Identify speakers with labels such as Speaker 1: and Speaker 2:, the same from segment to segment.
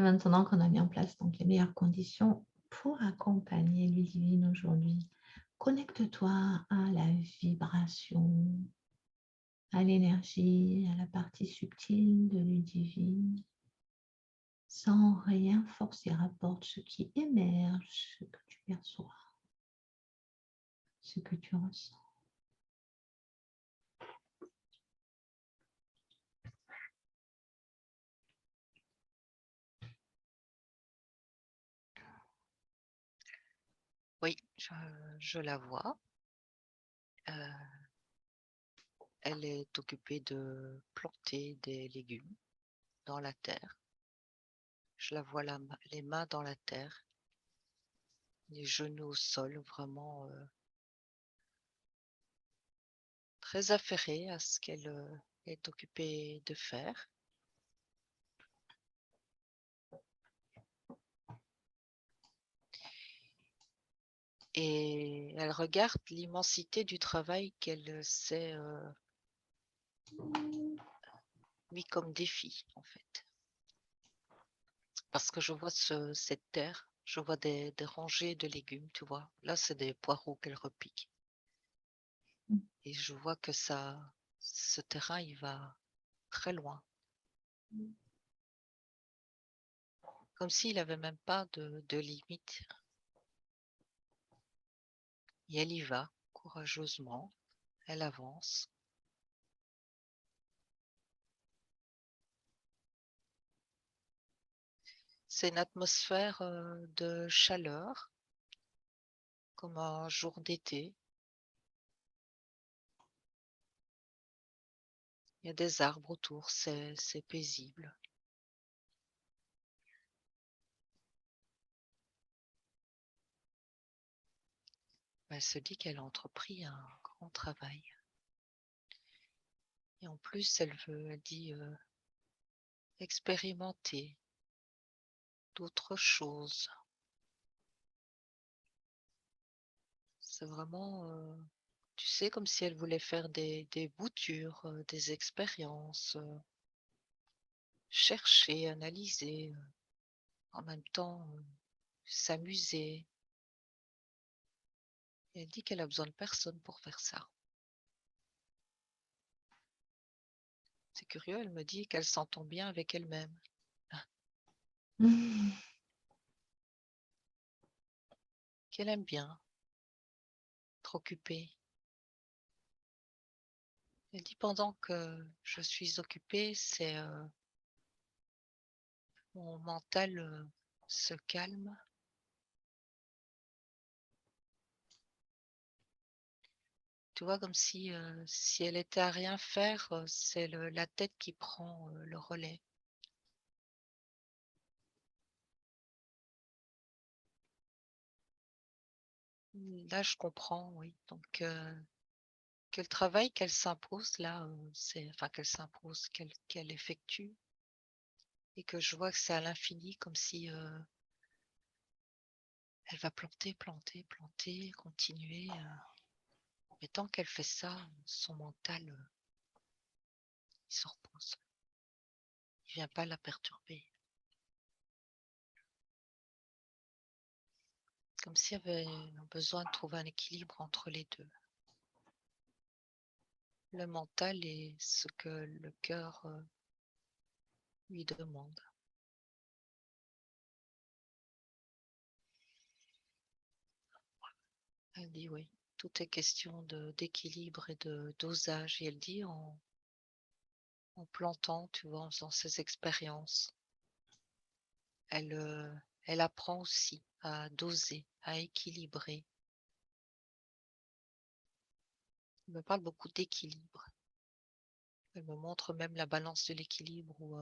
Speaker 1: Et maintenant qu'on a mis en place donc les meilleures conditions pour accompagner Ludivine aujourd'hui, connecte-toi à la vibration, à l'énergie, à la partie subtile de Ludivine, sans rien forcer. Rapporte ce qui émerge, ce que tu perçois, ce que tu ressens.
Speaker 2: Oui, je la vois. Elle est occupée de planter des légumes dans la terre. Je la vois les mains dans la terre, les genoux au sol, vraiment très affairée à ce qu'elle est occupée de faire. Et elle regarde l'immensité du travail qu'elle s'est mis comme défi, en fait. Parce que je vois cette terre, je vois des rangées de légumes, tu vois. Là, c'est des poireaux qu'elle repique. Et je vois que ce terrain, il va très loin. Comme s'il avait même pas de limite. Et elle y va, courageusement. Elle avance. C'est une atmosphère de chaleur, comme un jour d'été. Il y a des arbres autour, c'est paisible. Elle se dit qu'elle a entrepris un grand travail. Et en plus, elle dit expérimenter d'autres choses. C'est vraiment, tu sais, comme si elle voulait faire des boutures, des expériences, chercher, analyser, en même temps s'amuser. Et elle dit qu'elle a besoin de personne pour faire ça. C'est curieux, elle me dit qu'elle s'entend bien avec elle-même, qu'elle aime bien être occupée. Elle dit pendant que je suis occupée, c'est mon mental se calme. Tu vois, comme si elle était à rien faire, c'est la tête qui prend le relais. Là, je comprends, oui. Donc, que le travail qu'elle s'impose, là, enfin, qu'elle s'impose, qu'elle effectue, et que je vois que c'est à l'infini, comme si elle va planter, planter, planter, continuer. Mais tant qu'elle fait ça, son mental, il se repose. Il vient pas la perturber. Comme s'il y avait un besoin de trouver un équilibre entre les deux. Le mental et ce que le cœur lui demande. Elle dit oui, tout est question d'équilibre et de dosage. Et elle dit en plantant, tu vois, en faisant ses expériences, elle, elle apprend aussi à doser, à équilibrer. Elle me parle beaucoup d'équilibre. Elle me montre même la balance de l'équilibre où,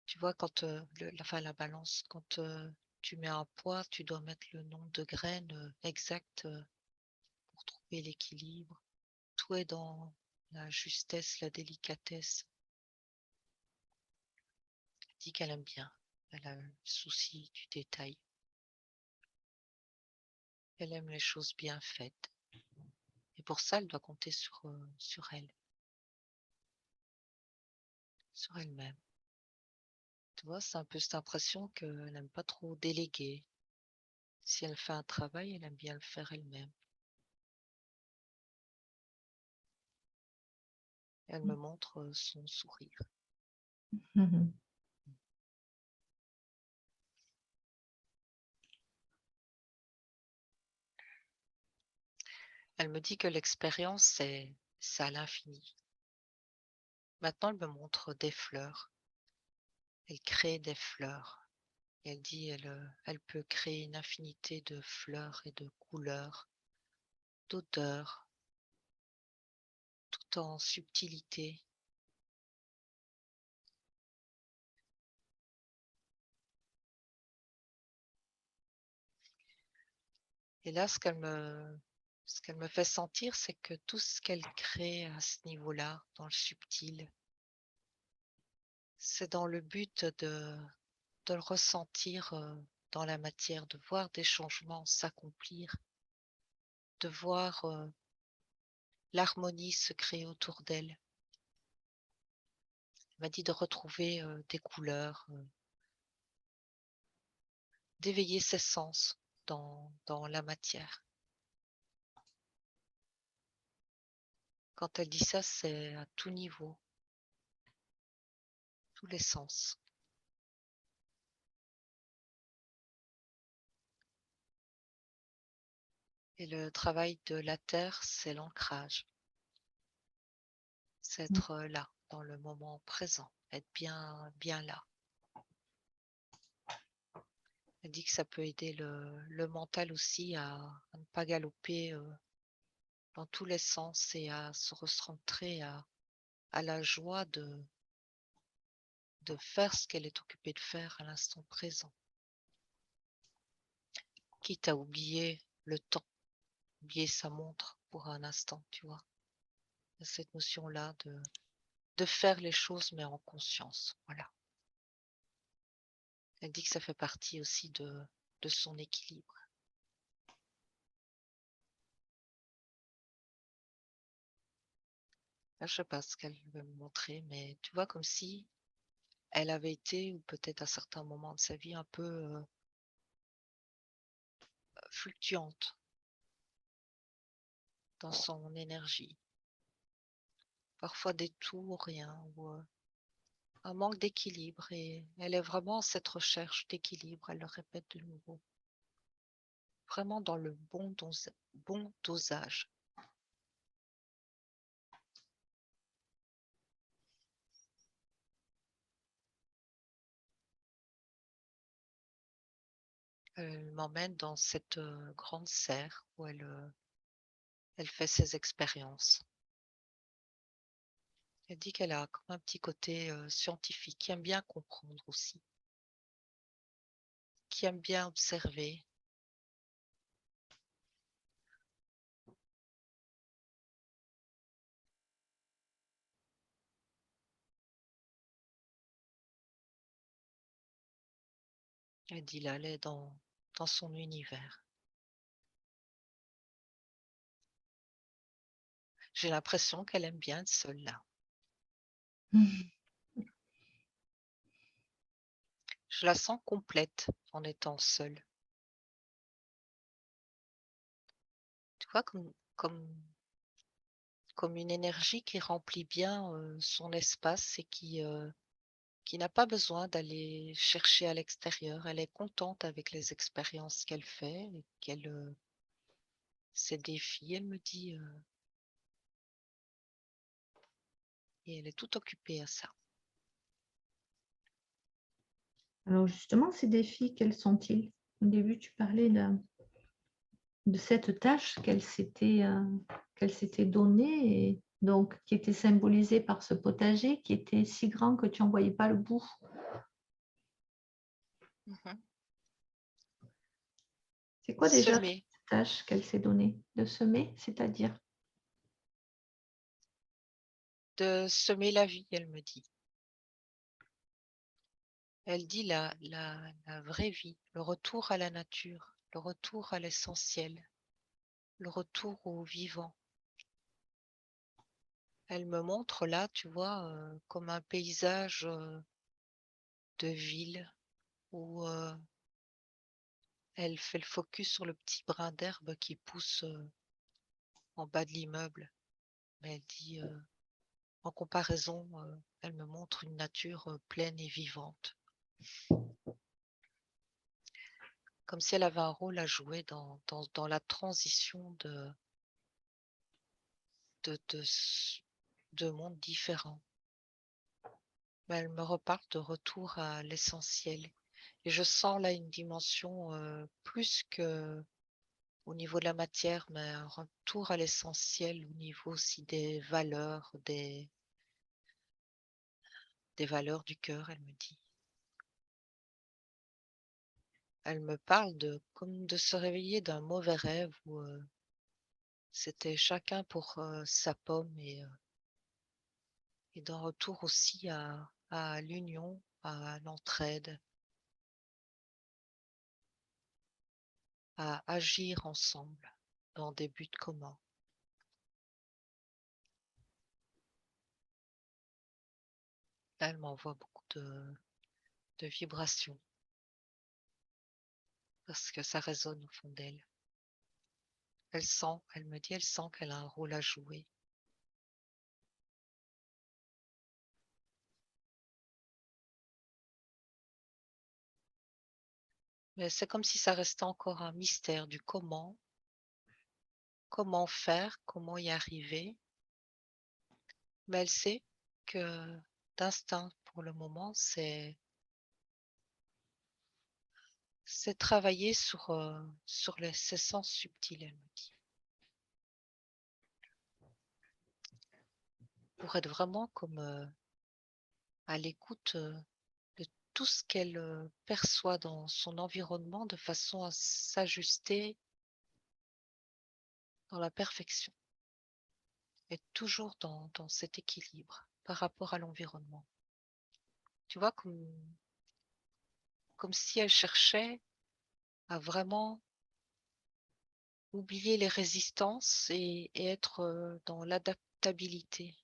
Speaker 2: tu vois, quand la balance, quand tu mets un poids, tu dois mettre le nombre de graines exact pour trouver l'équilibre. Tout est dans la justesse, la délicatesse. Elle dit qu'elle aime bien. Elle a le souci du détail. Elle aime les choses bien faites. Et pour ça, elle doit compter sur elle, sur elle-même. Tu vois, c'est un peu cette impression qu'elle n'aime pas trop déléguer. Si elle fait un travail, elle aime bien le faire elle-même. Elle me montre son sourire.
Speaker 1: Mhm.
Speaker 2: Elle me dit que l'expérience, c'est à l'infini. Maintenant, elle me montre des fleurs. Elle crée des fleurs. Et elle dit elle peut créer une infinité de fleurs et de couleurs, d'odeurs, tout en subtilité. Et là, ce qu'elle me fait sentir, c'est que tout ce qu'elle crée à ce niveau-là, dans le subtil, c'est dans le but de le ressentir dans la matière, de voir des changements s'accomplir, de voir l'harmonie se créer autour d'elle. Elle m'a dit de retrouver des couleurs, d'éveiller ses sens dans la matière. Quand elle dit ça, c'est à tout niveau, tous les sens. Et le travail de la terre, c'est l'ancrage. C'est être là, dans le moment présent, être bien là. Elle dit que ça peut aider le mental aussi à ne pas galoper dans tous les sens et à se recentrer à la joie de faire ce qu'elle est occupée de faire à l'instant présent. Quitte à oublier le temps, oublier sa montre pour un instant, tu vois. Cette notion-là de faire les choses mais en conscience. Voilà. Elle dit que ça fait partie aussi de son équilibre. Là, je sais pas ce qu'elle veut me montrer, mais tu vois, comme si elle avait été, ou peut-être à certains moments de sa vie, un peu fluctuante dans son énergie. Parfois des tout ou rien, ou un manque d'équilibre. Et elle est vraiment à cette recherche d'équilibre, elle le répète de nouveau. Vraiment dans le bon dosage. Elle m'emmène dans cette grande serre où elle fait ses expériences. Elle dit qu'elle a comme un petit côté scientifique, qui aime bien comprendre aussi, qui aime bien observer. Elle dit là, elle est dans son univers. J'ai l'impression qu'elle aime bien être seule là. Je la sens complète en étant seule. Tu vois, comme une énergie qui remplit bien son espace et qui n'a pas besoin d'aller chercher à l'extérieur. Elle est contente avec les expériences qu'elle fait et ses défis, elle me dit, et elle est tout occupée à ça.
Speaker 1: Alors justement, ces défis, quels sont-ils? Au début, tu parlais de cette tâche qu'elle s'était donnée, et donc qui était symbolisée par ce potager qui était si grand que tu n'en voyais pas le bout.
Speaker 2: Mhm.
Speaker 1: C'est quoi déjà cette
Speaker 2: Semer,
Speaker 1: tâche qu'elle s'est donnée? De semer, c'est-à-dire?
Speaker 2: de semer la vie, elle me dit. Elle dit la vraie vie, le retour à la nature, le retour à l'essentiel, le retour au vivant. Elle me montre là, tu vois, comme un paysage de ville où elle fait le focus sur le petit brin d'herbe qui pousse en bas de l'immeuble. Mais elle dit, en comparaison, elle me montre une nature pleine et vivante, comme si elle avait un rôle à jouer dans la transition de de mondes différents. Mais elle me reparle de retour à l'essentiel. Et je sens là une dimension plus que au niveau de la matière, mais un retour à l'essentiel au niveau aussi des valeurs du cœur, elle me dit. Elle me parle de comme de se réveiller d'un mauvais rêve où c'était chacun pour sa pomme et d'un retour aussi à l'union, à l'entraide, à agir ensemble dans des buts communs. Là, elle m'envoie beaucoup de vibrations parce que ça résonne au fond d'elle. Elle me dit, elle sent qu'elle a un rôle à jouer. Mais c'est comme si ça restait encore un mystère du comment faire, comment y arriver. Mais elle sait que d'instinct, pour le moment, c'est travailler sur ses sens subtils, elle me dit, pour être vraiment comme à l'écoute de tout ce qu'elle perçoit dans son environnement de façon à s'ajuster dans la perfection et toujours dans cet équilibre par rapport à l'environnement. Tu vois, comme si elle cherchait à vraiment oublier les résistances et être dans l'adaptabilité.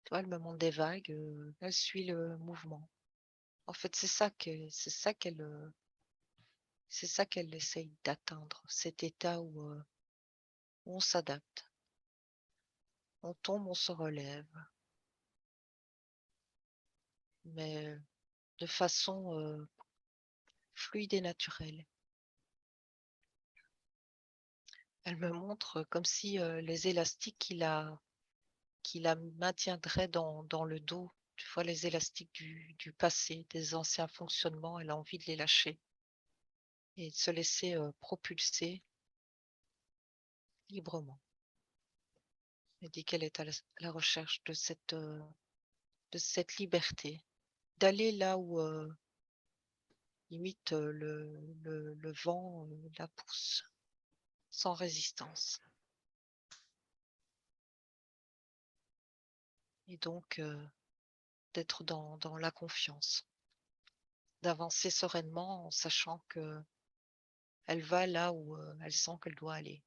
Speaker 2: Tu vois, elle me montre des vagues, elle suit le mouvement. En fait, c'est ça qu'elle essaye d'atteindre, cet état où on s'adapte, on tombe, on se relève, mais de façon fluide et naturelle. Elle me montre comme si les élastiques qui la maintiendraient dans le dos, tu vois, les élastiques du passé, des anciens fonctionnements, elle a envie de les lâcher et de se laisser propulser librement. Elle dit qu'elle est à la recherche de cette liberté, d'aller là où limite le vent la pousse, sans résistance. Et donc d'être dans la confiance, d'avancer sereinement en sachant que elle va là où elle sent qu'elle doit aller.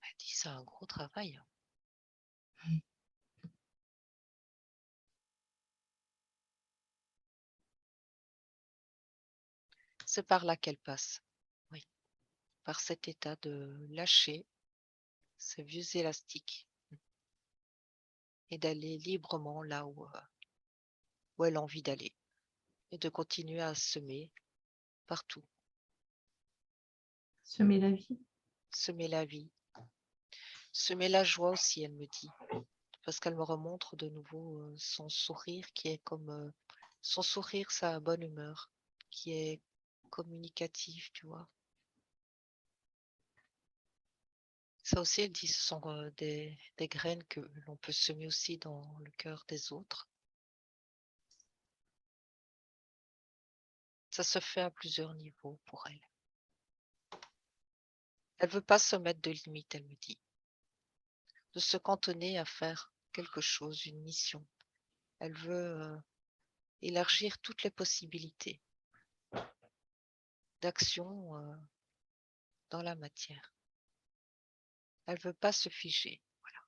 Speaker 2: Elle dit c'est un gros travail. C'est par là qu'elle passe, oui, par cet état de lâcher ces vieux élastiques et d'aller librement là où elle a envie d'aller et de continuer à semer partout,
Speaker 1: Semer la vie.
Speaker 2: semer la vie, semer la joie aussi, elle me dit, parce qu'elle me remontre de nouveau son sourire qui est comme son sourire, sa bonne humeur, qui est communicative, tu vois. Ça aussi, elle dit, ce sont des graines que l'on peut semer aussi dans le cœur des autres. Ça se fait à plusieurs niveaux pour elle. Elle veut pas se mettre de limites, elle me dit, de se cantonner à faire quelque chose, une mission. Elle veut élargir toutes les possibilités d'action dans la matière. Elle veut pas se figer. Voilà.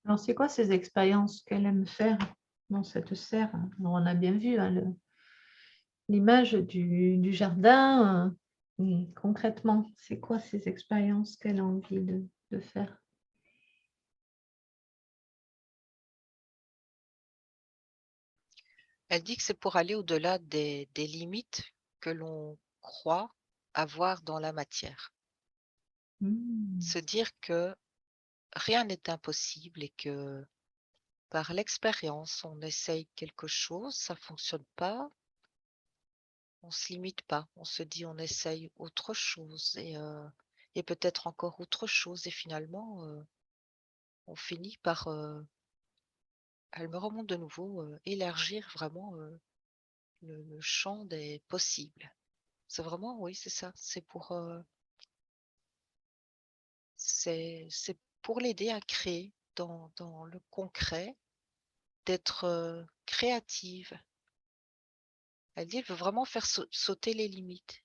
Speaker 1: Alors, c'est quoi ces expériences qu'elle aime faire dans cette serre? Alors, on a bien vu hein, l'image du jardin. Mais concrètement, c'est quoi ces expériences qu'elle a envie de faire?
Speaker 2: Elle dit que c'est pour aller au-delà des limites que l'on croit avoir dans la matière.
Speaker 1: Hmm.
Speaker 2: Se dire que rien n'est impossible et que par l'expérience, on essaye quelque chose, ça fonctionne pas, on se limite pas, on se dit on essaye autre chose et peut-être encore autre chose et finalement on finit par, elle me remonte de nouveau, élargir vraiment le champ des possibles. C'est vraiment, oui, c'est ça, c'est pour l'aider à créer dans le concret, d'être créative. Elle dit, elle veut vraiment faire sauter les limites.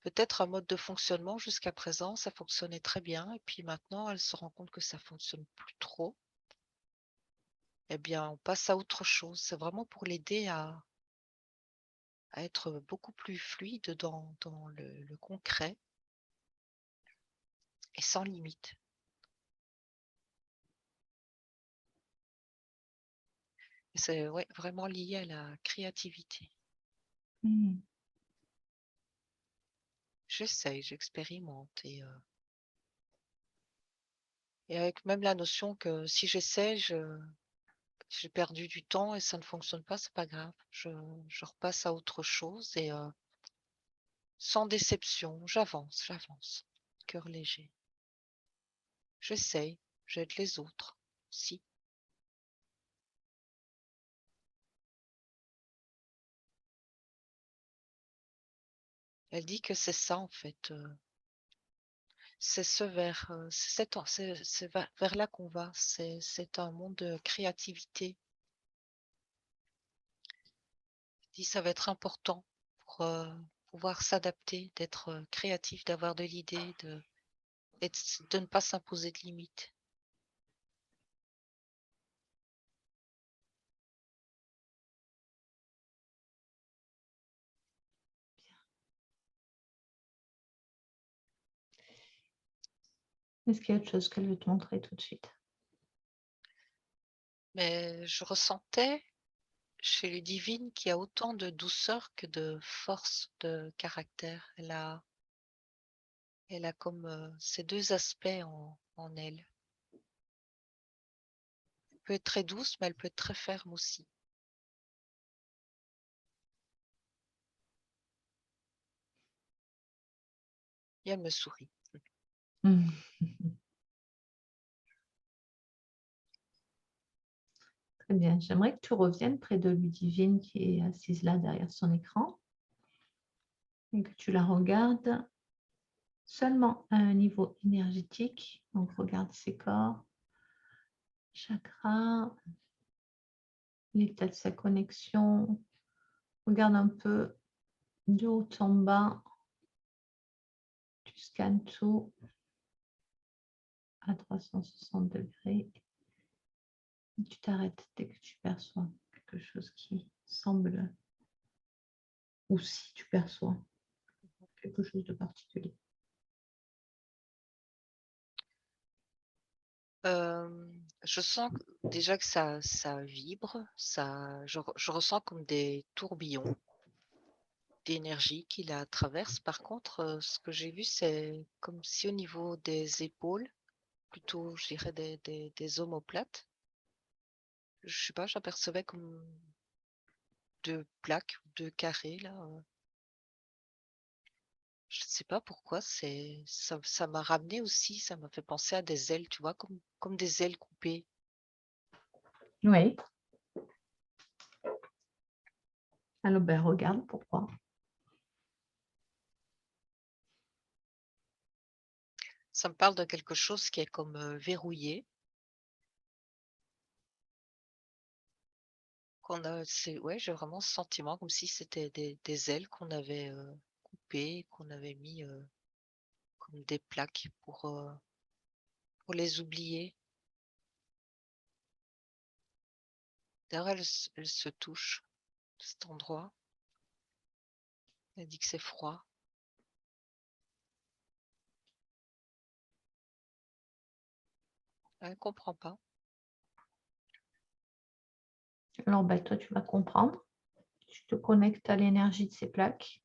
Speaker 2: Peut-être un mode de fonctionnement jusqu'à présent, ça fonctionnait très bien et puis maintenant elle se rend compte que ça fonctionne plus trop. Eh bien, on passe à autre chose. C'est vraiment pour l'aider à être beaucoup plus fluide dans le concret et sans limite. Et c'est ouais, vraiment lié à la créativité.
Speaker 1: Hmm.
Speaker 2: J'essaye, j'expérimente et avec même la notion que si j'essaie, j'ai perdu du temps et ça ne fonctionne pas, c'est pas grave. Je repasse à autre chose et sans déception, j'avance, j'avance. Cœur léger. J'essaye, j'aide les autres aussi. Elle dit que c'est ça en fait, c'est ce vers, c'est vers là qu'on va. C'est un monde de créativité. Elle dit ça va être important pour, pouvoir s'adapter, d'être, créatif, d'avoir de l'idée, de ne pas s'imposer de limites.
Speaker 1: Est-ce qu'il y a autre chose qu'elle veut te montrer tout de suite?
Speaker 2: Mais je ressentais chez Ludivine qu'il y a autant de douceur que de force de caractère. Elle a comme, ces 2 aspects en elle. Elle peut être très douce, mais elle peut être très ferme aussi et elle me sourit.
Speaker 1: Hmm. Très bien. J'aimerais que tu reviennes près de Ludivine qui est assise là derrière son écran et que tu la regardes seulement à un niveau énergétique. Donc, regarde ses corps, chakras, l'état de sa connexion. Regarde un peu de haut en bas. Tu scannes tout à 360 degrés. Et tu t'arrêtes dès que tu perçois quelque chose qui semble, ou si tu perçois quelque chose de particulier.
Speaker 2: Je sens déjà que ça vibre, je ressens comme des tourbillons d'énergie qui la traversent. Par contre, ce que j'ai vu, c'est comme si au niveau des épaules, plutôt je dirais des omoplates, je sais pas, j'apercevais comme 2 plaques ou 2 carrés là, je sais pas pourquoi, ça m'a ramené aussi, ça m'a fait penser à des ailes, tu vois? Comme des ailes coupées.
Speaker 1: Oui. Alors, ben, regarde pourquoi.
Speaker 2: Ça me parle de quelque chose qui est comme, verrouillé, qu'on a c'est ouais, j'ai vraiment ce sentiment comme si c'était des ailes qu'on avait, coupées, qu'on avait mis, comme des plaques pour les oublier. D'ailleurs, elle se touche, cet endroit. Elle dit que c'est froid. Elle ne comprend pas.
Speaker 1: Alors, ben, toi, tu vas comprendre. Tu te connectes à l'énergie de ces plaques.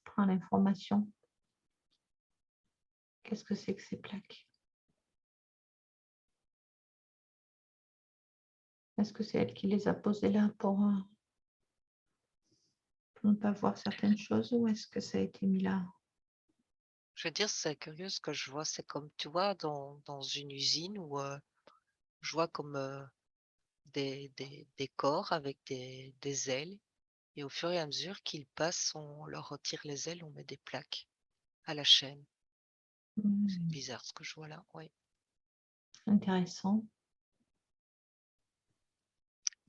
Speaker 1: Prends l'information. Qu'est-ce que c'est que ces plaques? Est-ce que c'est elle qui les a posées là pour ne pas voir certaines choses ou est-ce que ça a été mis là?
Speaker 2: Je veux dire, c'est curieux ce que je vois. C'est comme, tu vois, dans une usine où je vois comme des corps avec des ailes. Et au fur et à mesure qu'ils passent, on leur retire les ailes, on met des plaques à la chaîne. C'est bizarre ce que je vois là. Oui.
Speaker 1: Intéressant.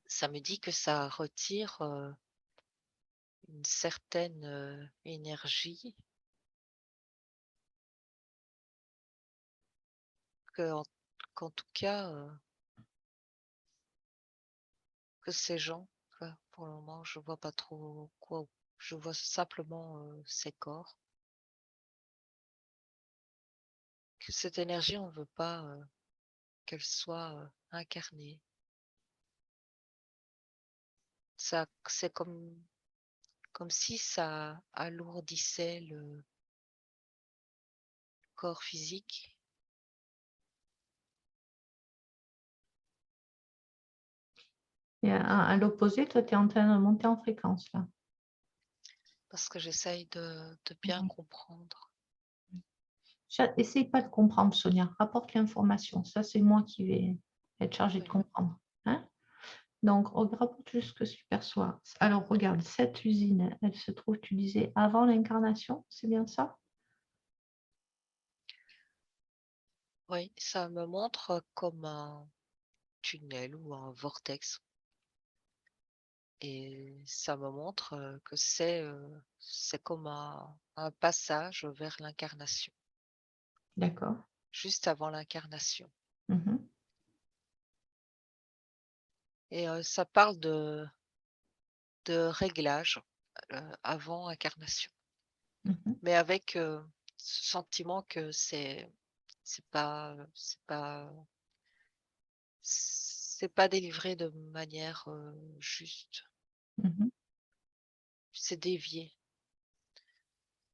Speaker 2: Ça me dit que ça retire une certaine énergie, que, qu'en tout cas, que ces gens, enfin, pour le moment, je vois pas trop quoi. Je vois simplement ces corps. Que cette énergie, on ne veut pas qu'elle soit incarnée. Ça, c'est comme si ça alourdissait le corps physique.
Speaker 1: Et à l'opposé, toi, tu es en train de monter en fréquence là.
Speaker 2: Parce que j'essaye de bien comprendre.
Speaker 1: Essaye pas de comprendre, Sonia. Rapporte l'information. Ça, c'est moi qui vais être chargée de
Speaker 2: Oui.
Speaker 1: comprendre. Hein? Donc, rapporte juste ce que tu perçois. Alors, regarde, cette usine, elle se trouve, tu disais, avant l'incarnation, c'est bien ça?
Speaker 2: Oui, ça me montre comme un tunnel ou un vortex. Et ça me montre que c'est comme un passage vers l'incarnation,
Speaker 1: D'accord.
Speaker 2: juste avant l'incarnation.
Speaker 1: Mhm.
Speaker 2: Et ça parle de réglage avant incarnation,
Speaker 1: Mhm.
Speaker 2: mais avec ce sentiment que c'est pas délivré de manière juste.
Speaker 1: Mhm.
Speaker 2: C'est dévié.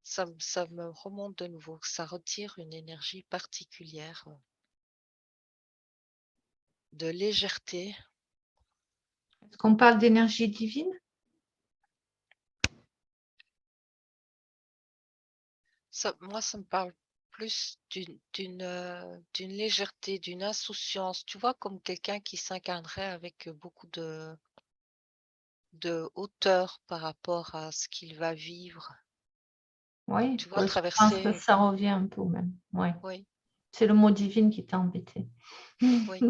Speaker 2: Ça me remonte de nouveau. Ça retire une énergie particulière de légèreté.
Speaker 1: Est-ce qu'on parle d'énergie divine?
Speaker 2: Moi, ça me parle plus d'une légèreté, d'une insouciance. Tu vois, comme quelqu'un qui s'incarnerait avec beaucoup de hauteur par rapport à ce qu'il va vivre.
Speaker 1: Oui,
Speaker 2: Tu vois,
Speaker 1: je pense que
Speaker 2: traverser.
Speaker 1: ça revient un peu même. Ouais.
Speaker 2: Oui,
Speaker 1: C'est le mot divine qui t'a embêté.
Speaker 2: oui.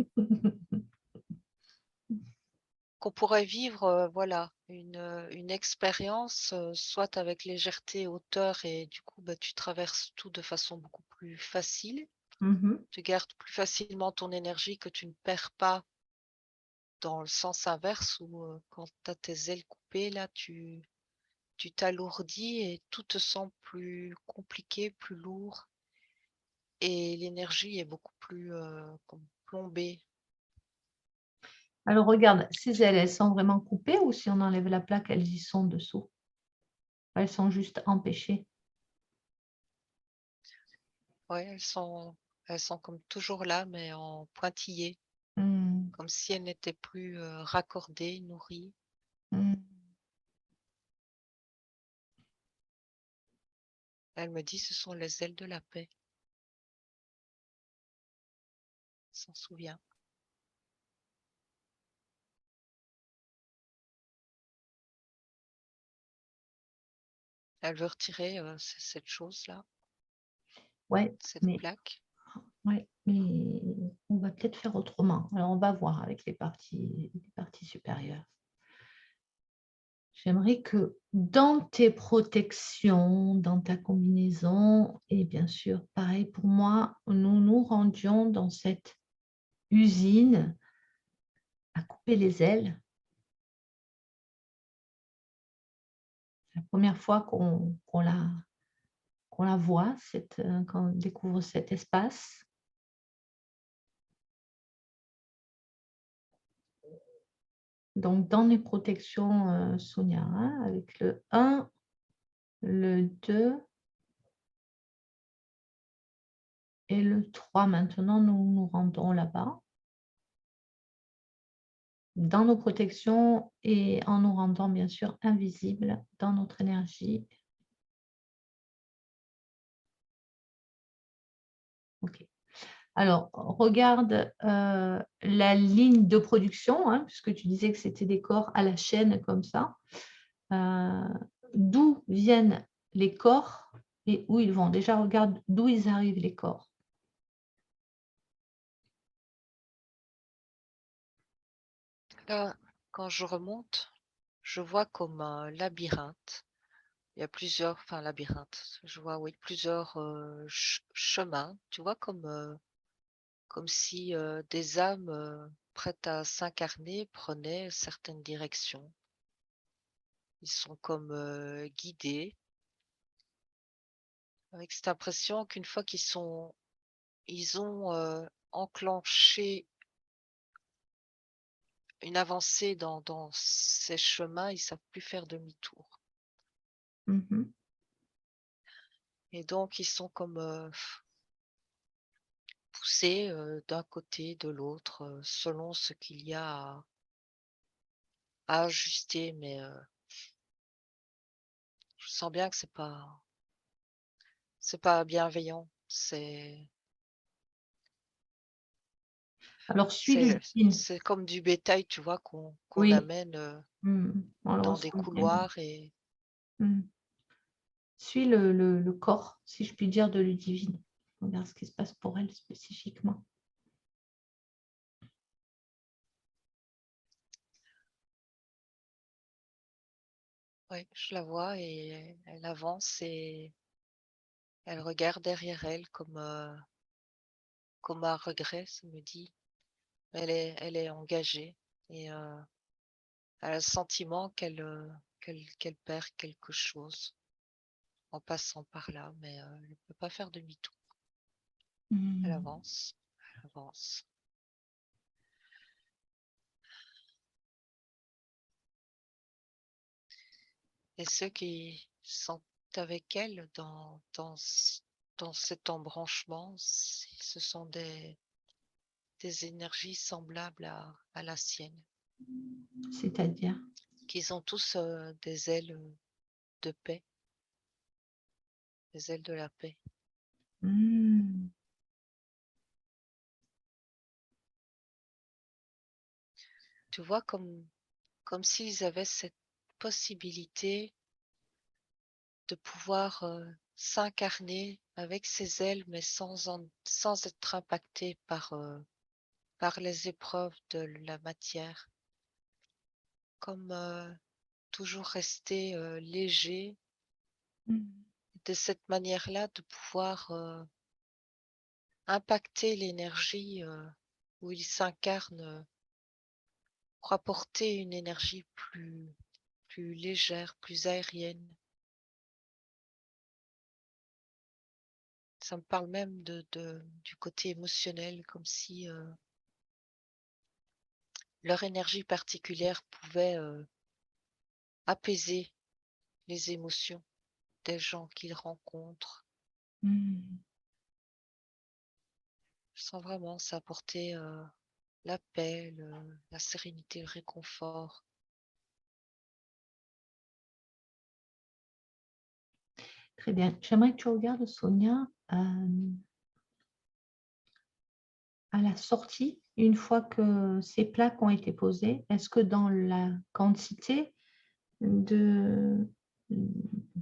Speaker 2: Qu'on pourrait vivre, voilà, une expérience, soit avec légèreté, hauteur et du coup, bah, tu traverses tout de façon beaucoup plus facile.
Speaker 1: Mhm.
Speaker 2: Tu gardes plus facilement ton énergie que tu ne perds pas dans le sens inverse où, quand tu as tes ailes coupées, là, tu t'alourdis et tout te semble plus compliqué, plus lourd et l'énergie est beaucoup plus, comme plombée.
Speaker 1: Alors, regarde, ces ailes, elles sont vraiment coupées ou si on enlève la plaque, elles y sont dessous? Elles sont juste empêchées.
Speaker 2: Ouais, elles sont comme toujours là, mais en pointillé.
Speaker 1: Hmm.
Speaker 2: Comme si elle n'était plus, raccordée, nourrie.
Speaker 1: Hmm.
Speaker 2: Elle me dit: «Ce sont les ailes de la paix». Elle s'en souvient. Elle veut retirer, cette chose-là,
Speaker 1: Ouais,
Speaker 2: cette
Speaker 1: mais
Speaker 2: plaque.
Speaker 1: ouais, mais on va peut-être faire autrement. Alors, on va voir avec les parties supérieures. J'aimerais que dans tes protections, dans ta combinaison, et bien sûr, pareil pour moi, nous nous rendions dans cette usine à couper les ailes. C'est la première fois qu'on la voit, quand on découvre cet espace. Donc, dans les protections, Sonia, hein, avec le 1, le 2 et le 3. Maintenant, nous nous rendons là-bas, dans nos protections et en nous rendant bien sûr invisibles dans notre énergie. Ok. Alors, regarde la ligne de production, hein, puisque tu disais que c'était des corps à la chaîne comme ça. D'où viennent les corps et où ils vont. Déjà, regarde d'où ils arrivent, les corps.
Speaker 2: Là, quand je remonte, je vois comme un labyrinthe. Il y a plusieurs, enfin labyrinthe. Je vois, oui, plusieurs chemins. Tu vois, comme si des âmes prêtes à s'incarner prenaient certaines directions. Ils sont comme guidés, avec cette impression qu'une fois ils ont enclenché une avancée dans ces chemins, ils savent plus faire demi-tour.
Speaker 1: Mhm.
Speaker 2: Et donc, ils sont comme poussés d'un côté, de l'autre, selon ce qu'il y a à ajuster. Mais je sens bien que c'est pas bienveillant.
Speaker 1: Alors, suis
Speaker 2: C'est,
Speaker 1: Ludivine.
Speaker 2: c'est comme du bétail, tu vois, qu'on
Speaker 1: Oui,
Speaker 2: amène
Speaker 1: on le
Speaker 2: dans des
Speaker 1: ressent bien.
Speaker 2: couloirs et
Speaker 1: Suis le corps, si je puis dire, de Ludivine. Regarde ce qui se passe pour elle spécifiquement.
Speaker 2: ouais, je la vois et elle avance et elle regarde derrière elle comme un regret, ça me dit. Elle est engagée et elle a le sentiment qu'elle perd quelque chose en passant par là, mais elle ne peut pas faire demi-tour. Elle
Speaker 1: Hmm.
Speaker 2: avance, elle avance. Et ceux qui sont avec elle dans cet embranchement, ce sont des énergies semblables à la sienne,
Speaker 1: C'est-à-dire
Speaker 2: qu'ils ont tous des ailes de paix, des ailes de la paix.
Speaker 1: Hmm.
Speaker 2: Tu vois, comme s'ils avaient cette possibilité de pouvoir s'incarner avec ses ailes, mais sans être impacté par les épreuves de la matière, comme toujours rester léger,
Speaker 1: Hmm.
Speaker 2: de cette manière-là de pouvoir impacter l'énergie où il s'incarne pour apporter une énergie plus légère, plus aérienne. Ça me parle même du côté émotionnel, comme si leur énergie particulière pouvait apaiser les émotions des gens qu'ils rencontrent.
Speaker 1: Hmm.
Speaker 2: Je sens vraiment ça apporter la paix, la sérénité, le réconfort.
Speaker 1: Très bien. J'aimerais que tu regardes, Sonia, à la sortie, une fois que ces plaques ont été posées, est-ce que dans la quantité de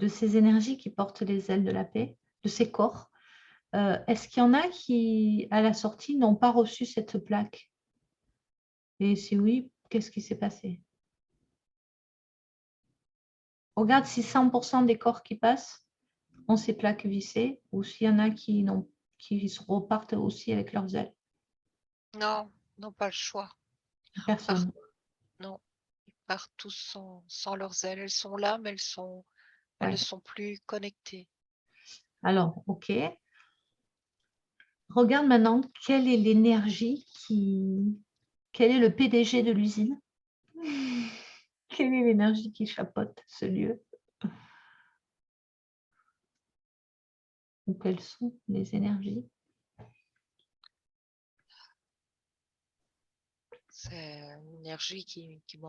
Speaker 1: ces énergies qui portent les ailes de la paix, de ces corps, est-ce qu'il y en a qui, à la sortie, n'ont pas reçu cette plaque? Et si oui, qu'est-ce qui s'est passé? Regarde si 100% des corps qui passent ont ces plaques vissées ou s'il y en a qui repartent aussi avec leurs ailes.
Speaker 2: Non, n'ont pas le choix. Par-
Speaker 1: Personne.
Speaker 2: non, ils partent tous sans leurs ailes. Elles sont là, mais elles ne
Speaker 1: Ouais.
Speaker 2: sont plus connectées.
Speaker 1: Alors, OK. Regarde maintenant quelle est l'énergie qui... Quel est le PDG de l'usine? Quelle est l'énergie qui chapeaute ce lieu? Ou quelles sont les énergies?
Speaker 2: C'est une énergie qui
Speaker 1: Ah,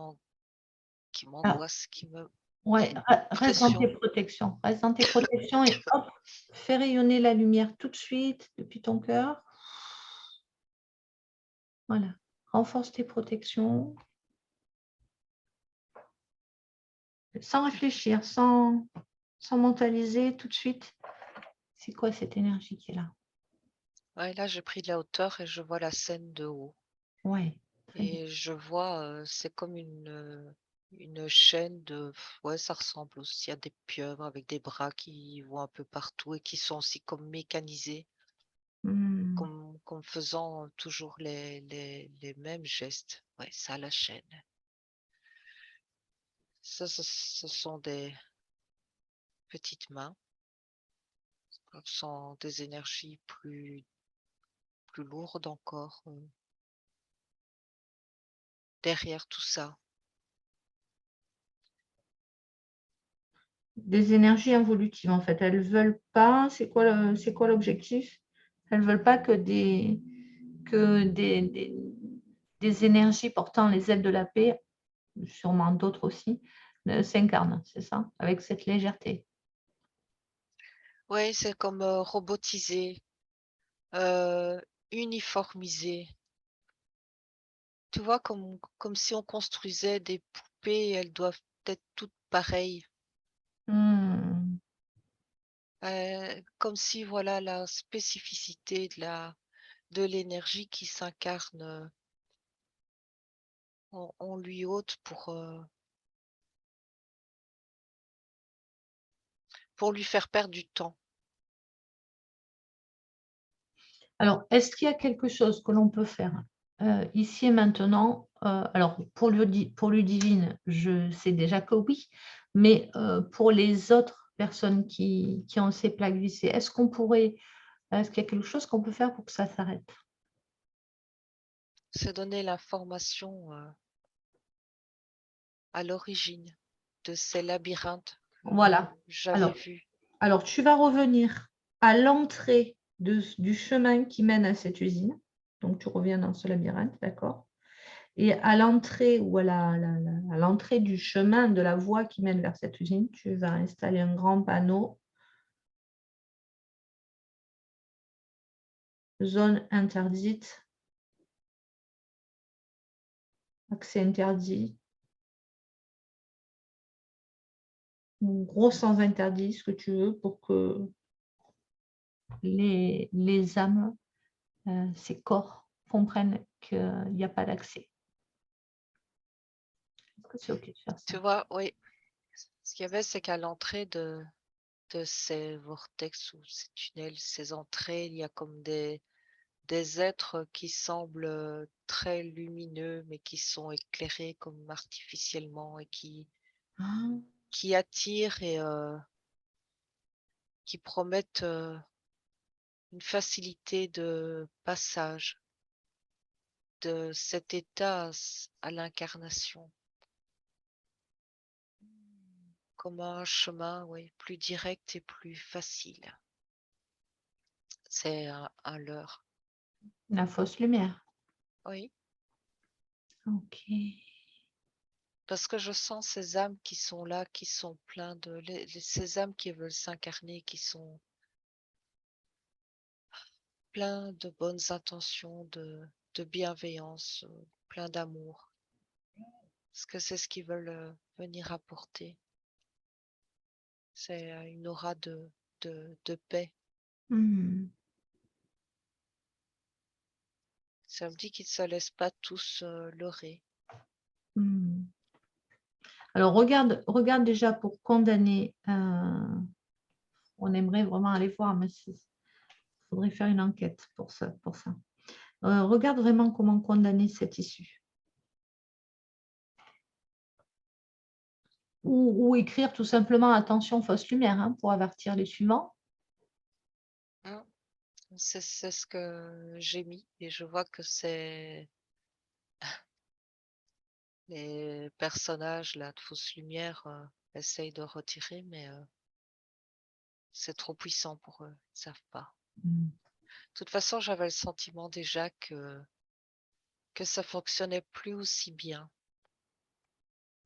Speaker 2: m'angoisse, qui me
Speaker 1: ouais, reste dans tes
Speaker 2: pression.
Speaker 1: protections. Reste dans tes protections et hop, fais rayonner la lumière tout de suite depuis ton cœur. Voilà. Renforce tes protections sans réfléchir, sans mentaliser tout de suite. C'est quoi cette énergie qui est là?
Speaker 2: Ouais, là, j'ai pris de la hauteur et je vois la scène de haut.
Speaker 1: Ouais, très bien.
Speaker 2: Et je vois, c'est comme une chaîne de, ouais, ça ressemble aussi à des pieuvres avec des bras qui vont un peu partout et qui sont aussi comme mécanisés,
Speaker 1: Hmm.
Speaker 2: comme faisant toujours les mêmes gestes. Ouais, ça, la chaîne. Ça, ce sont des petites mains, ce sont des énergies plus lourdes encore derrière tout ça.
Speaker 1: Des énergies involutives, en fait. Elles veulent pas, c'est quoi l'objectif? Elles veulent pas que des énergies portant les ailes de la paix, sûrement d'autres aussi, s'incarnent, c'est ça? Avec cette légèreté.
Speaker 2: Ouais, c'est comme robotisé, euh, uniformisé. Tu vois, comme si on construisait des poupées, et elles doivent être toutes pareilles.
Speaker 1: Hmm.
Speaker 2: Comme si, voilà, la spécificité de l'énergie qui s'incarne on lui ôte pour lui faire perdre du temps.
Speaker 1: Alors, est-ce qu'il y a quelque chose que l'on peut faire ici et maintenant? Alors, pour Ludivine, je sais déjà que oui, mais pour les autres personnes qui ont ces plaques vissées, est-ce qu'il y a quelque chose qu'on peut faire pour que ça s'arrête?
Speaker 2: C'est donner l'information à l'origine de ces labyrinthes que
Speaker 1: Voilà.
Speaker 2: j'avais
Speaker 1: Alors,
Speaker 2: vus.
Speaker 1: alors, tu vas revenir à l'entrée du chemin qui mène à cette usine. Donc, tu reviens dans ce labyrinthe, d'accord? Et à l'entrée ou à l'entrée du chemin de la voie qui mène vers cette usine, tu vas installer un grand panneau zone interdite, accès interdit, ou gros sens interdit, ce que tu veux, pour que les âmes, ces corps, comprennent qu'il n'y a pas d'accès. Est-ce que c'est OK de faire ça?
Speaker 2: Tu vois, oui, ce qu'il y avait, c'est qu'à l'entrée de ces vortex ou ces tunnels, ces entrées, il y a comme des êtres qui semblent très lumineux, mais qui sont éclairés comme artificiellement et
Speaker 1: Ah,
Speaker 2: qui attirent et qui promettent une facilité de passage de cet état à l'incarnation, comme un chemin, oui, plus direct et plus facile. C'est un leurre.
Speaker 1: la fausse lumière.
Speaker 2: Oui,
Speaker 1: OK.
Speaker 2: parce que je sens ces âmes qui sont là, qui sont pleins ces âmes qui veulent s'incarner, qui sont pleins de bonnes intentions, de bienveillance, plein d'amour. Parce que c'est ce qu'ils veulent venir apporter. C'est une aura de paix.
Speaker 1: Hmm.
Speaker 2: Ça me dit qu'ils ne se laissent pas tous leurrer.
Speaker 1: Hmm. Alors, regarde déjà pour condamner. On aimerait vraiment aller voir, mais il faudrait faire une enquête pour ça. regarde vraiment comment condamner cette issue. Ou écrire tout simplement attention fausse lumière, hein, pour avertir les suivants.
Speaker 2: Mmh. C'est ce que j'ai mis et je vois que c'est les personnages là de fausse lumière, essayent de retirer mais c'est trop puissant pour eux, ils savent pas.
Speaker 1: Mmh.
Speaker 2: De toute façon, j'avais le sentiment déjà que ça fonctionnait plus aussi bien,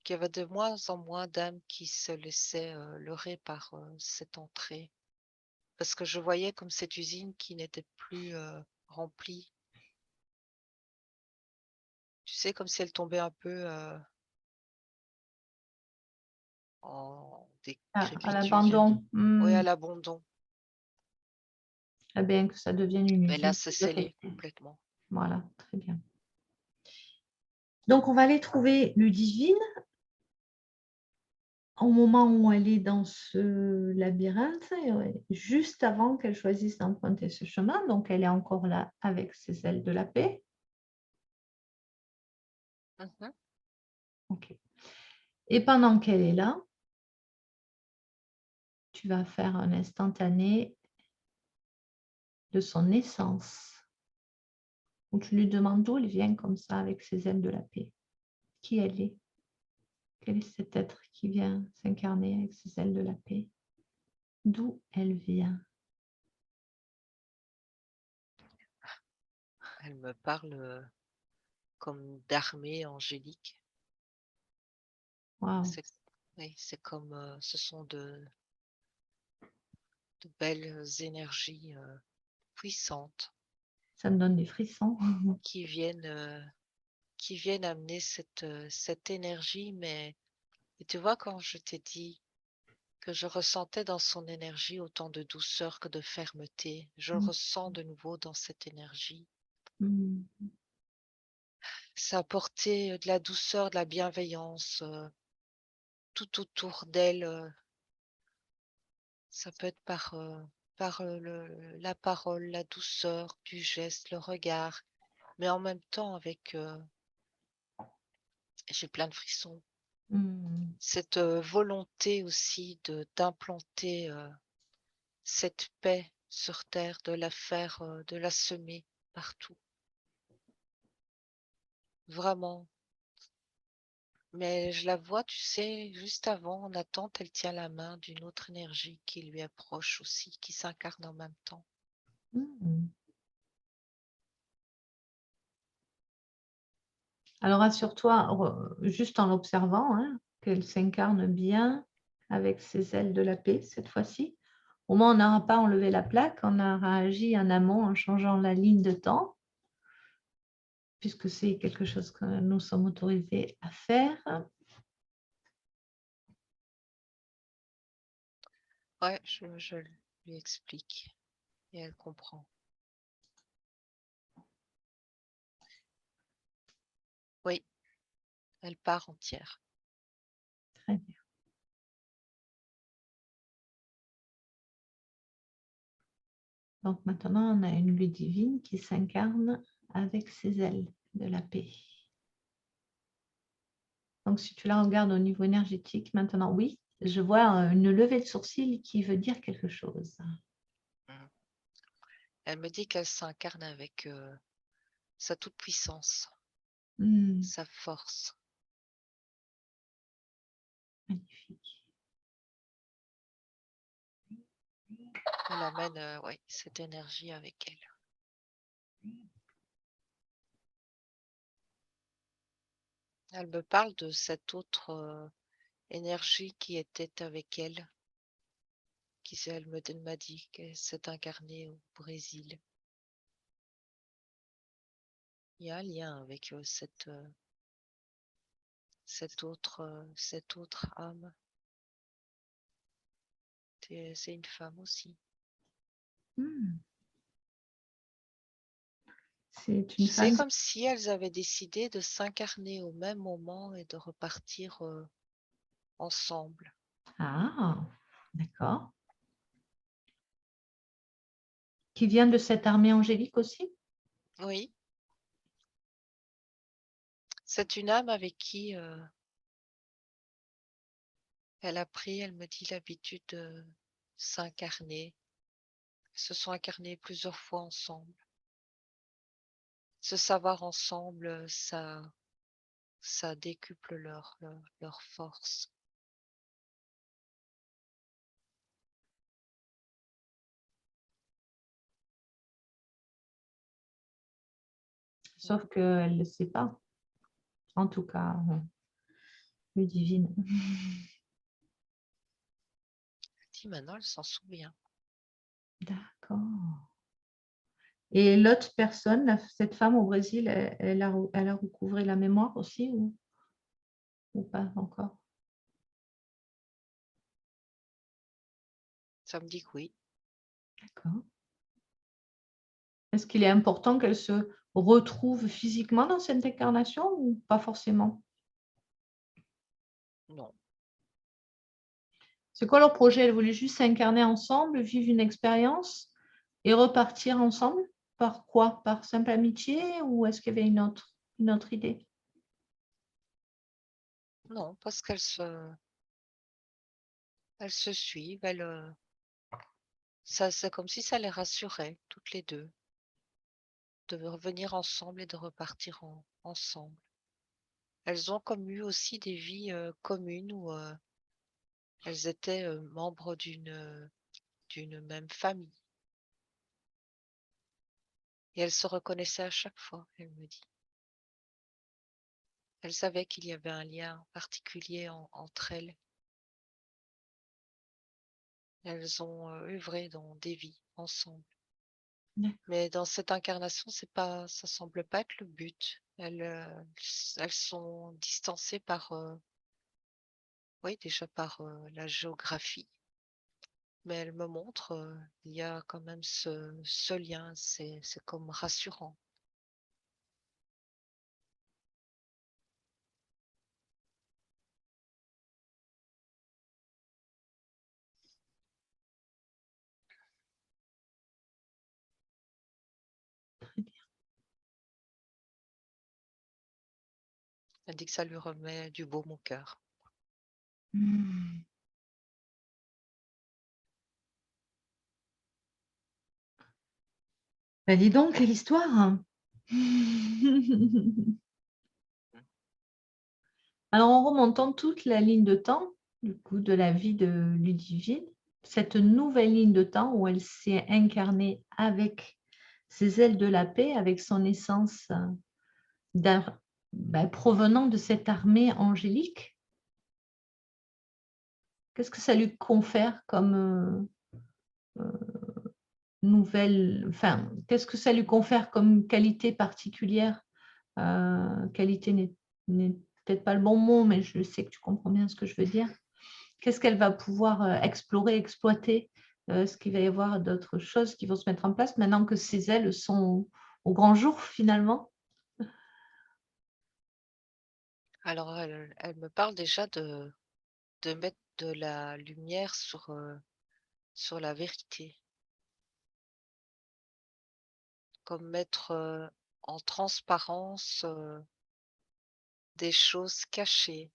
Speaker 2: qu'il y avait de moins en moins d'âmes qui se laissaient, leurrer par, cette entrée. Parce que je voyais comme cette usine qui n'était plus, remplie. Tu sais, comme si elle tombait un peu, en
Speaker 1: À
Speaker 2: décrépitude.
Speaker 1: l'abandon.
Speaker 2: Oui,
Speaker 1: Mmh.
Speaker 2: à l'abandon.
Speaker 1: Très bien, que ça devienne une
Speaker 2: Mais là,
Speaker 1: usine
Speaker 2: c'est
Speaker 1: plus
Speaker 2: scellé
Speaker 1: affectée.
Speaker 2: complètement.
Speaker 1: Voilà, très bien. Donc, on va aller trouver Ludivine au moment où elle est dans ce labyrinthe, juste avant qu'elle choisisse d'emprunter ce chemin. Donc, elle est encore là avec ses ailes de la paix.
Speaker 2: Mmh.
Speaker 1: OK. Et pendant qu'elle est là, tu vas faire un instantané de son essence, où tu lui demandes d'où elle vient comme ça avec ses ailes de la paix. Qui elle est? Quel est cet être qui vient s'incarner avec ses ailes de la paix? D'où elle vient?
Speaker 2: Elle me parle, comme d'armée angélique.
Speaker 1: Waouh,
Speaker 2: C'est Oui, c'est comme, ce sont de belles énergies, puissantes
Speaker 1: ça me donne des frissons.
Speaker 2: qui viennent, qui viennent amener cette énergie. Mais et tu vois, quand je t'ai dit que je ressentais dans son énergie autant de douceur que de fermeté, je le ressens de nouveau dans cette énergie.
Speaker 1: Mm.
Speaker 2: Ça apportait, de la douceur, de la bienveillance, tout autour d'elle, ça peut être par la parole, la douceur du geste, le regard, mais en même temps avec, j'ai plein de frissons,
Speaker 1: Mm.
Speaker 2: cette, volonté aussi de d'implanter, cette paix sur terre, de la faire, de la semer partout, vraiment. Mais je la vois, tu sais, juste avant, en attente, elle tient la main d'une autre énergie qui lui est proche aussi, qui s'incarne en même temps.
Speaker 1: Mm. Alors assure-toi, juste en l'observant, hein, qu'elle s'incarne bien avec ses ailes de la paix cette fois-ci. Au moins, on n'aura pas enlevé la plaque, on aura agi en amont en changeant la ligne de temps, puisque c'est quelque chose que nous sommes autorisés à faire.
Speaker 2: Ouais, je lui explique et elle comprend. Oui, elle part entière.
Speaker 1: Très bien. Donc maintenant, on a une Ludivine qui s'incarne avec ses ailes de la paix. Donc si tu la regardes au niveau énergétique, maintenant, oui, je vois une levée de sourcil qui veut dire quelque chose.
Speaker 2: Mhm. Elle me dit qu'elle s'incarne avec, sa toute-puissance,
Speaker 1: Hmm,
Speaker 2: sa force.
Speaker 1: magnifique.
Speaker 2: Elle amène, ouais, cette énergie avec elle. Elle me parle de cette autre, énergie qui était avec elle, m'a dit qu'elle s'est incarnée au Brésil. Il y a un lien avec, cette autre âme. C'est une femme aussi.
Speaker 1: Hmm. C'est une
Speaker 2: C'est
Speaker 1: femme.
Speaker 2: comme si elles avaient décidé de s'incarner au même moment et de repartir, ensemble.
Speaker 1: Ah, d'accord. Qui vient de cette armée angélique aussi?
Speaker 2: Oui, C'est une âme avec qui elle a pris, elle me dit, l'habitude de s'incarner. Ils se sont incarnés plusieurs fois ensemble. Ce savoir ensemble, ça décuple leur force.
Speaker 1: Sauf qu'elle ne le sait pas. En tout cas, Ludivine.
Speaker 2: Elle dit maintenant, elle s'en souvient.
Speaker 1: D'accord. Et l'autre personne, cette femme au Brésil, elle a recouvré la mémoire aussi ou pas encore?
Speaker 2: Ça me dit que oui.
Speaker 1: D'accord. Est-ce qu'il est important qu'elle se retrouve physiquement dans cette incarnation ou pas forcément?
Speaker 2: Non.
Speaker 1: C'est quoi leur projet? Elle voulait juste s'incarner ensemble, vivre une expérience et repartir ensemble? Par quoi? Par simple amitié ou est-ce qu'il y avait une autre idée?
Speaker 2: Non, parce elles se suivent. C'est comme si ça les rassurait, toutes les deux, de revenir ensemble et de repartir ensemble. Elles ont comme eu aussi des vies communes où elles étaient membres d'une même famille. Et elles se reconnaissaient à chaque fois, elle me dit. Elles savaient qu'il y avait un lien particulier entre elles. Elles ont œuvré dans des vies ensemble.
Speaker 1: D'accord.
Speaker 2: Mais dans cette incarnation, ça semble pas être le but. Elles sont distancées par, oui, déjà par la géographie. Mais elles me montrent, il y a quand même ce lien. C'est comme rassurant.
Speaker 1: Très bien.
Speaker 2: Elle dit que ça lui remet du baume au cœur.
Speaker 1: Hmm. Ben dis donc, quelle histoire! Alors, en remontant toute la ligne de temps, du coup, de la vie de Ludivine, cette nouvelle ligne de temps où elle s'est incarnée avec ses ailes de la paix, avec son essence provenant de cette armée angélique, qu'est-ce que ça lui confère comme nouvelle, enfin, qu'est-ce que ça lui confère comme qualité particulière? Qualité n'est peut-être pas le bon mot, mais je sais que tu comprends bien ce que je veux dire. Qu'est-ce qu'elle va pouvoir explorer, exploiter? Est-ce qu'il va y avoir d'autres choses qui vont se mettre en place maintenant que ses ailes sont au grand jour finalement?
Speaker 2: Alors, elle me parle déjà de mettre de la lumière sur la vérité, comme mettre en transparence des choses cachées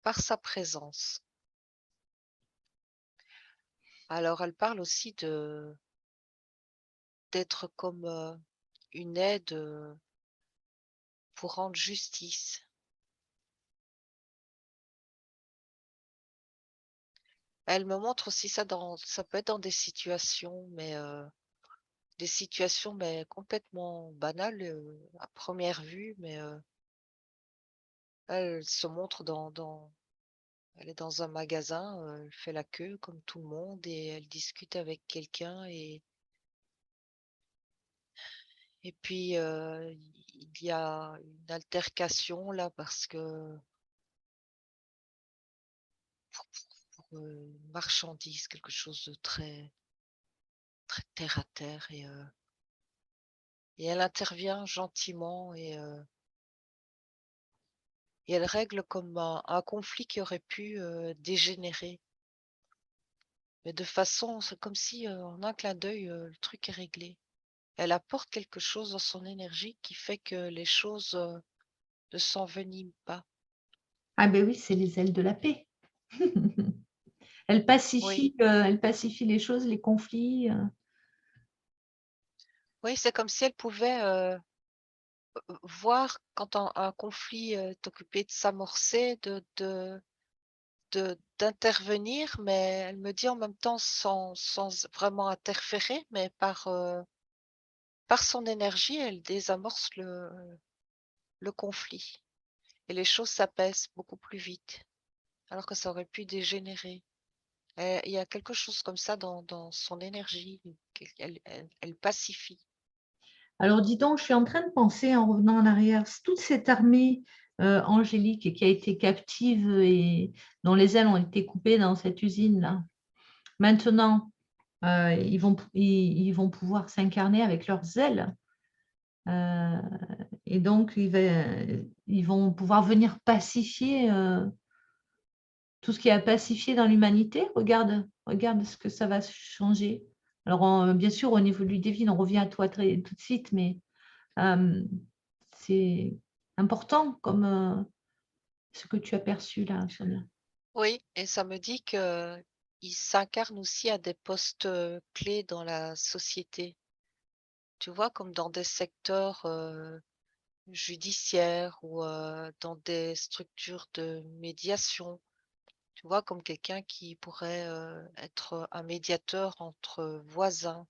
Speaker 2: par sa présence. Alors, elle parle aussi d'être comme une aide pour rendre justice. Elle me montre aussi ça peut être dans des situations, mais des situations mais complètement banales à première vue, mais elle se montre elle est dans un magasin, elle fait la queue comme tout le monde et elle discute avec quelqu'un et puis il y a une altercation là parce que pour une marchandise, quelque chose de très très terre à terre et elle intervient gentiment et elle règle comme un conflit qui aurait pu dégénérer. Mais de façon, c'est comme si en un clin d'œil, le truc est réglé. Elle apporte quelque chose dans son énergie qui fait que les choses, ne s'enveniment pas.
Speaker 1: Ah ben oui, c'est les ailes de la paix.
Speaker 2: Oui,
Speaker 1: Elle pacifie les choses, les conflits,
Speaker 2: oui, c'est comme si elle pouvait, voir quand un conflit est occupé de s'amorcer, d'intervenir, mais elle me dit en même temps sans vraiment interférer, mais par son énergie, elle désamorce le conflit et les choses s'apaisent beaucoup plus vite, alors que ça aurait pu dégénérer. Il y a quelque chose comme ça dans son énergie, elle pacifie.
Speaker 1: Alors dis donc, je suis en train de penser en revenant en arrière, toute cette armée, angélique qui a été captive et dont les ailes ont été coupées dans cette usine-là. Maintenant, ils vont pouvoir s'incarner avec leurs ailes, heu et donc ils vont pouvoir venir pacifier, tout ce qui a pacifié dans l'humanité. Regarde ce que ça va changer. Alors bien sûr, au niveau du divin, on revient à toi très tout de suite, mais Hem, c'est important comme, ce que tu as perçu là, Sonia.
Speaker 2: Oui, et ça me dit qu'il s'incarne aussi à des postes, clés dans la société. Tu vois? Comme dans des secteurs, judiciaires ou, dans des structures de médiation. Tu vois? Comme quelqu'un qui pourrait, être un médiateur entre voisins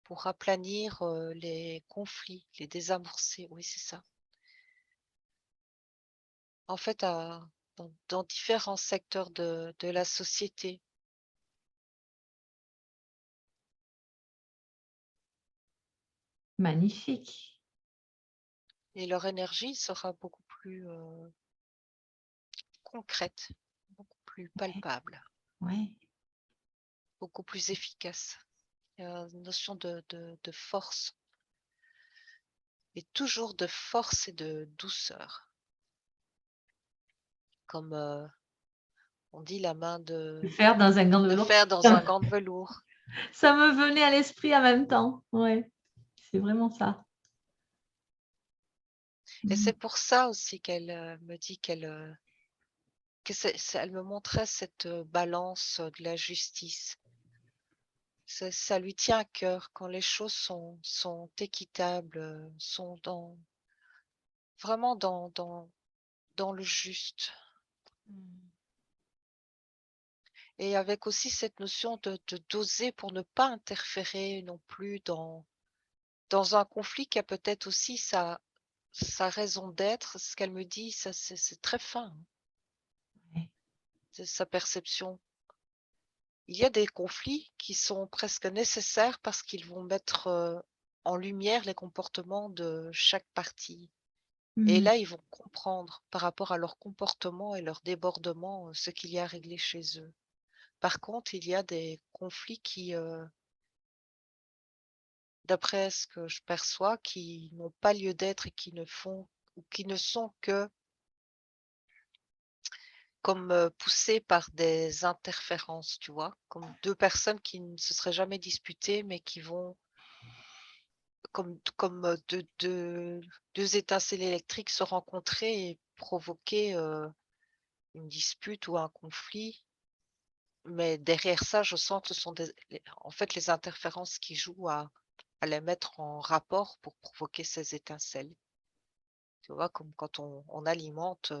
Speaker 2: pour aplanir, les conflits, les désamorcer. Oui, c'est ça. En fait, dans différents secteurs de la société.
Speaker 1: Magnifique.
Speaker 2: Et leur énergie sera beaucoup plus, concrète, beaucoup plus
Speaker 1: Ouais,
Speaker 2: palpable,
Speaker 1: ouais.
Speaker 2: beaucoup plus efficace. Il y a une notion de force, et toujours de force et de douceur. Comme, on dit la main
Speaker 1: Le faire dans un gant de
Speaker 2: de
Speaker 1: velours.
Speaker 2: fer dans un gant de velours.
Speaker 1: Ça me venait à l'esprit en même temps. Ouais, c'est vraiment ça.
Speaker 2: Et
Speaker 1: Mmh.
Speaker 2: c'est pour ça aussi qu'elle, me dit que elle me montrait cette, balance, de la justice. Ça lui tient à cœur quand les choses sont équitables, sont vraiment dans le juste.
Speaker 1: Mmh.
Speaker 2: Et avec aussi cette notion de doser pour ne pas interférer non plus dans un conflit qui a peut-être aussi sa raison d'être. Ce qu'elle me dit, ça c'est très fin, hein,
Speaker 1: Ouais.
Speaker 2: c'est sa perception. Il y a des conflits qui sont presque nécessaires parce qu'ils vont mettre, en lumière les comportements de chaque partie. Et
Speaker 1: Mmh.
Speaker 2: là, ils vont comprendre par rapport à leur comportement et leur débordement, ce qu'il y a à régler chez eux. Par contre, il y a des conflits qui, d'après ce que je perçois, qui n'ont pas lieu d'être et qui ne font ou qui ne sont que comme, poussés par des interférences, tu vois? Comme 2 personnes qui ne se seraient jamais disputées, mais qui vont comme, 2 étincelles électriques se rencontrer et provoquer, une dispute ou un conflit. Mais derrière ça, je sens que ce sont en fait, les interférences qui jouent à les mettre en rapport pour provoquer ces étincelles. Tu vois? Comme quand on alimente,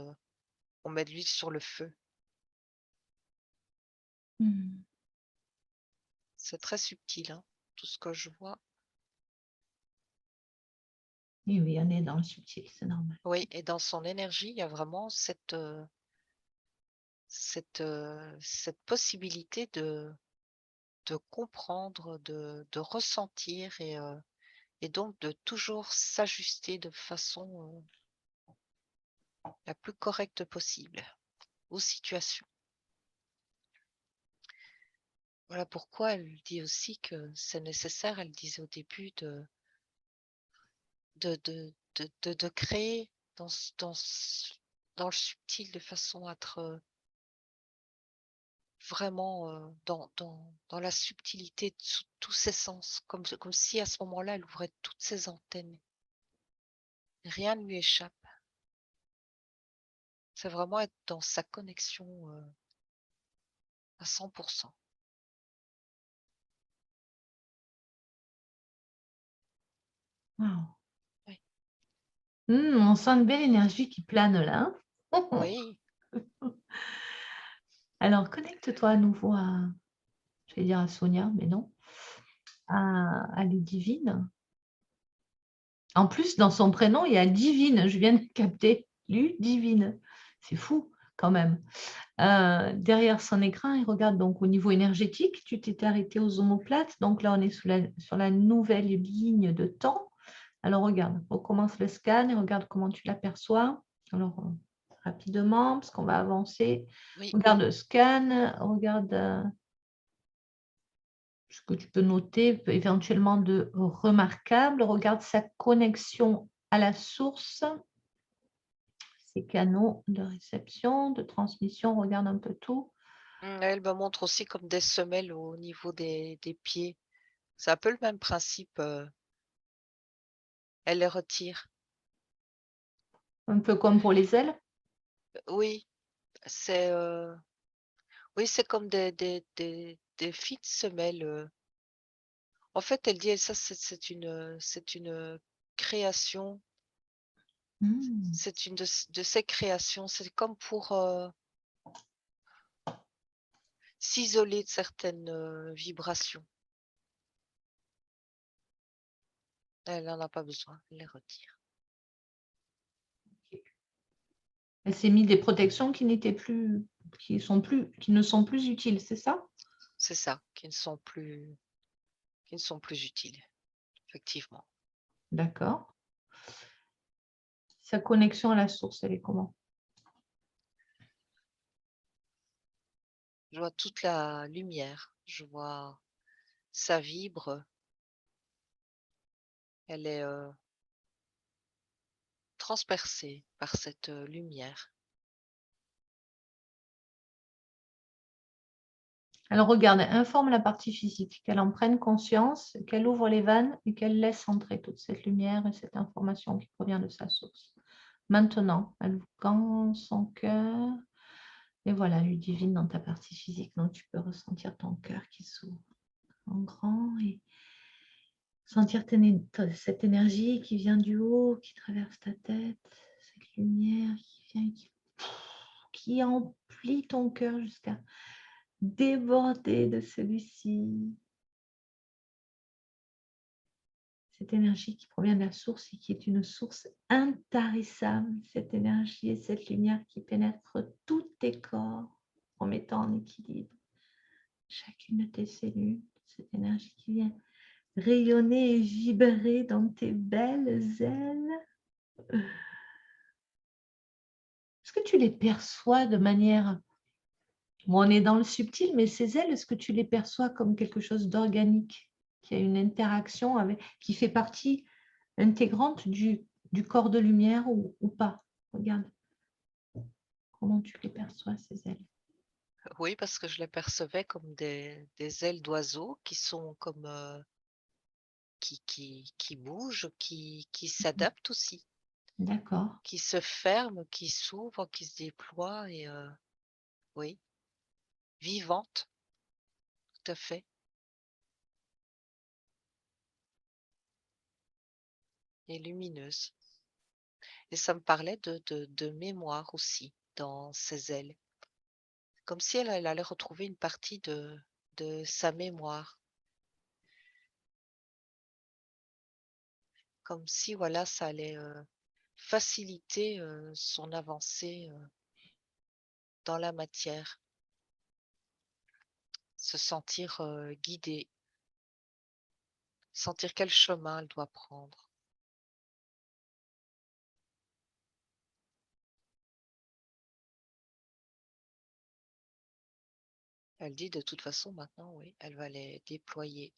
Speaker 2: on met de l'huile sur le feu.
Speaker 1: Mmh.
Speaker 2: C'est très subtil, hein, tout ce que je vois.
Speaker 1: Oui, oui, on est dans le subtil, c'est normal.
Speaker 2: Oui, et dans son énergie, il y a vraiment cette possibilité de comprendre, de ressentir, et donc de toujours s'ajuster de façon, la plus correcte possible aux situations. Voilà pourquoi elle dit aussi que c'est nécessaire, elle disait au début, de créer dans le subtil de façon à être, vraiment dans la subtilité de tous ses sens, comme si à ce moment-là, elle ouvrait toutes ses antennes. Rien ne lui échappe. C'est vraiment être dans sa connexion à 100%.
Speaker 1: Waouh.
Speaker 2: Oui,
Speaker 1: On sent une belle énergie qui plane là.
Speaker 2: oui,
Speaker 1: Alors, connecte-toi à nouveau à, je vais dire à Sonia, mais non, à Ludivine. En plus, dans son prénom, il y a Divine. Je viens de capter. Ludivine. C'est fou quand même. Derrière son écran, il regarde donc au niveau énergétique. Tu t'étais arrêté aux omoplates. Donc là, on est sur la nouvelle ligne de temps. Alors, regarde, on recommence le scan et regarde comment tu l'aperçois. Alors, rapidement, parce qu'on va avancer.
Speaker 2: oui,
Speaker 1: Regarde le scan, regarde ce que tu peux noter éventuellement de remarquable. Regarde sa connexion à la source, ses canaux de réception, de transmission. Regarde un peu tout.
Speaker 2: Elle me montre aussi comme des semelles au niveau des pieds. C'est un peu le même principe. Elle les retire.
Speaker 1: Un peu comme pour les ailes.
Speaker 2: Oui, c'est oui, c'est comme des fines semelles. En fait, elle dit, ça, c'est une création.
Speaker 1: Mmh.
Speaker 2: C'est une de ces créations. C'est comme pour s'isoler de certaines vibrations. Elle n'en a pas besoin. Elle les retire.
Speaker 1: Elle s'est mis des protections qui n'étaient plus, qui ne sont plus utiles, c'est ça?
Speaker 2: C'est ça, qui ne sont plus utiles, effectivement.
Speaker 1: D'accord. Sa connexion à la source, elle est comment?
Speaker 2: Je vois toute la lumière. Je vois ça vibre. Elle est transpercée par cette lumière.
Speaker 1: Alors regarde, informe la partie physique, qu'elle en prenne conscience, qu'elle ouvre les vannes et qu'elle laisse entrer toute cette lumière et cette information qui provient de sa source. Maintenant, elle ouvre grand son cœur. Et voilà, Ludivine dans ta partie physique. Donc tu peux ressentir ton cœur qui s'ouvre en grand et sentir cette énergie qui vient du haut, qui traverse ta tête, cette lumière qui vient, qui emplit ton cœur jusqu'à déborder de celui-ci. Cette énergie qui provient de la source et qui est une source intarissable, cette énergie et cette lumière qui pénètre tous tes corps en mettant en équilibre chacune de tes cellules, cette énergie qui vient rayonner et vibrer dans tes belles ailes. Est-ce que tu les perçois de manière... Bon, on est dans le subtil, mais ces ailes, est-ce que tu les perçois comme quelque chose d'organique, qui a une interaction avec, qui fait partie intégrante du corps de lumière ou pas? Regarde, comment tu les perçois, ces ailes?
Speaker 2: Oui, parce que je les percevais comme des ailes d'oiseaux qui sont comme qui bougent, qui s'adaptent aussi,
Speaker 1: D'accord.
Speaker 2: qui se ferment, qui s'ouvrent, qui se déploient et oui, vivantes, tout à fait. Et lumineuses. Et ça me parlait de mémoire aussi dans ses ailes. Comme si elle allait retrouver une partie de sa mémoire. Comme si, voilà, ça allait faciliter son avancée dans la matière. Se sentir guidée, sentir quel chemin elle doit prendre. Elle dit de toute façon maintenant, oui, elle va les déployer.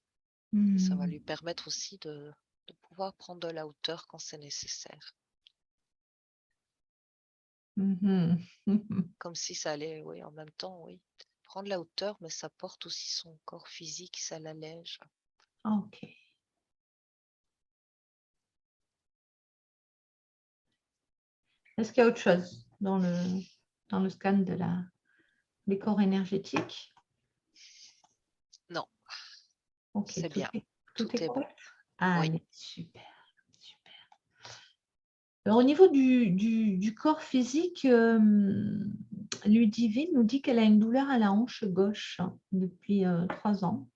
Speaker 2: Et ça va
Speaker 1: Hmm.
Speaker 2: lui permettre aussi de pouvoir prendre de la hauteur quand c'est nécessaire.
Speaker 1: Mhm.
Speaker 2: Comme si ça allait, oui, en même temps, oui, prend de la hauteur, mais ça porte aussi son corps physique, ça l'allège.
Speaker 1: Ok. Est-ce qu'il y a autre chose dans le scan des corps énergétiques?
Speaker 2: Non,
Speaker 1: Ok,
Speaker 2: c'est bien.
Speaker 1: tout
Speaker 2: Tout
Speaker 1: est
Speaker 2: est bon.
Speaker 1: correct?
Speaker 2: Oui.
Speaker 1: Allez, super, super. Alors, au niveau du corps physique, Ludivine nous dit qu'elle a une douleur à la hanche gauche depuis 3 ans.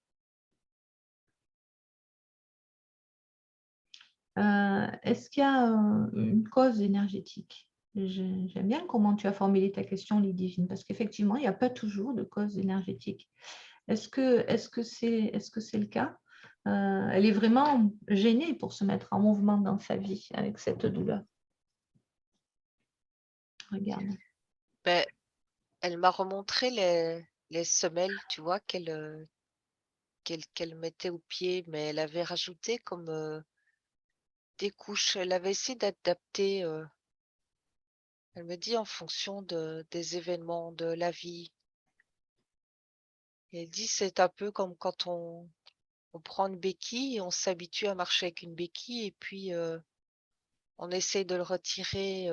Speaker 1: Est-ce qu'il y a une cause énergétique? J'aime bien comment tu as formulé ta question, Ludivine, parce qu'effectivement, il n'y a pas toujours de cause énergétique. Est-ce que c'est le cas? Elle est vraiment gênée pour se mettre en mouvement dans sa vie avec cette douleur. Regarde.
Speaker 2: Ben, elle m'a remontré les semelles, tu vois, qu'elle mettait au pied, mais elle avait rajouté comme des couches. Elle avait essayé d'adapter, elle me dit en fonction des événements de la vie. Et elle dit c'est un peu comme quand on prend une béquille et on s'habitue à marcher avec une béquille et puis on essaie de le retirer,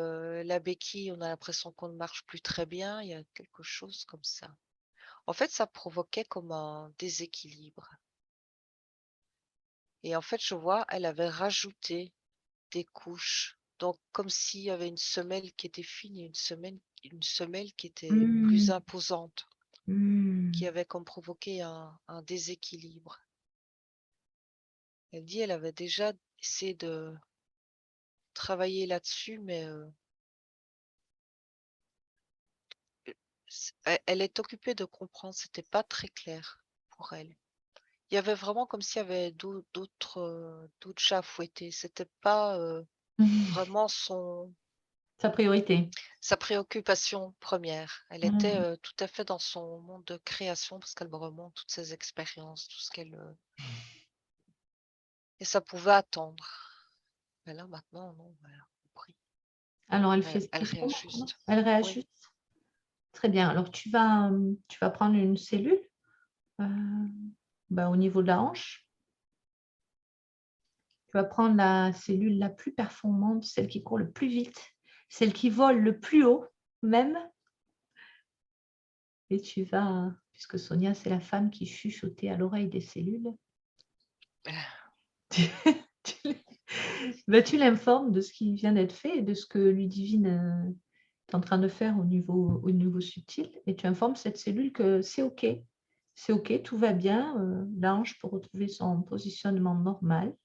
Speaker 2: la béquille, on a l'impression qu'on ne marche plus très bien. Il y a quelque chose comme ça. En fait, ça provoquait comme un déséquilibre. Et en fait, je vois, elle avait rajouté des couches. Donc, comme s'il y avait une semelle qui était fine et une semelle qui était plus
Speaker 1: Hmm,
Speaker 2: imposante, qui
Speaker 1: hmm.
Speaker 2: avait comme provoqué un déséquilibre. Elle dit, elle avait déjà essayé de travailler là-dessus, mais elle est occupée de comprendre. C'était pas très clair pour elle. Il y avait vraiment comme s'il y avait d'autres chats à fouetter. C'était pas vraiment
Speaker 1: Sa priorité.
Speaker 2: sa préoccupation première. Elle était
Speaker 1: Hmm.
Speaker 2: tout à fait dans son monde de création parce qu'elle me remonte toutes ses expériences, tout ce qu'elle et ça pouvait attendre. Mais là maintenant, non, elle a compris.
Speaker 1: Alors, elle fait ce
Speaker 2: Elle
Speaker 1: qu'il faut maintenant.
Speaker 2: réajuste.
Speaker 1: Elle
Speaker 2: Oui.
Speaker 1: réajuste. Très bien. Alors, tu vas prendre une cellule au niveau de la hanche. Tu vas prendre la cellule la plus performante, celle qui court le plus vite, celle qui vole le plus haut même. Et tu vas, puisque Sonia, c'est la femme qui chuchotait à l'oreille des cellules, tu, tu l'informes de ce qui vient d'être fait et de ce que Ludivine est en train de faire au niveau subtil. Et tu informes cette cellule que c'est OK. C'est OK, tout va bien. La hanche peut retrouver son positionnement normal.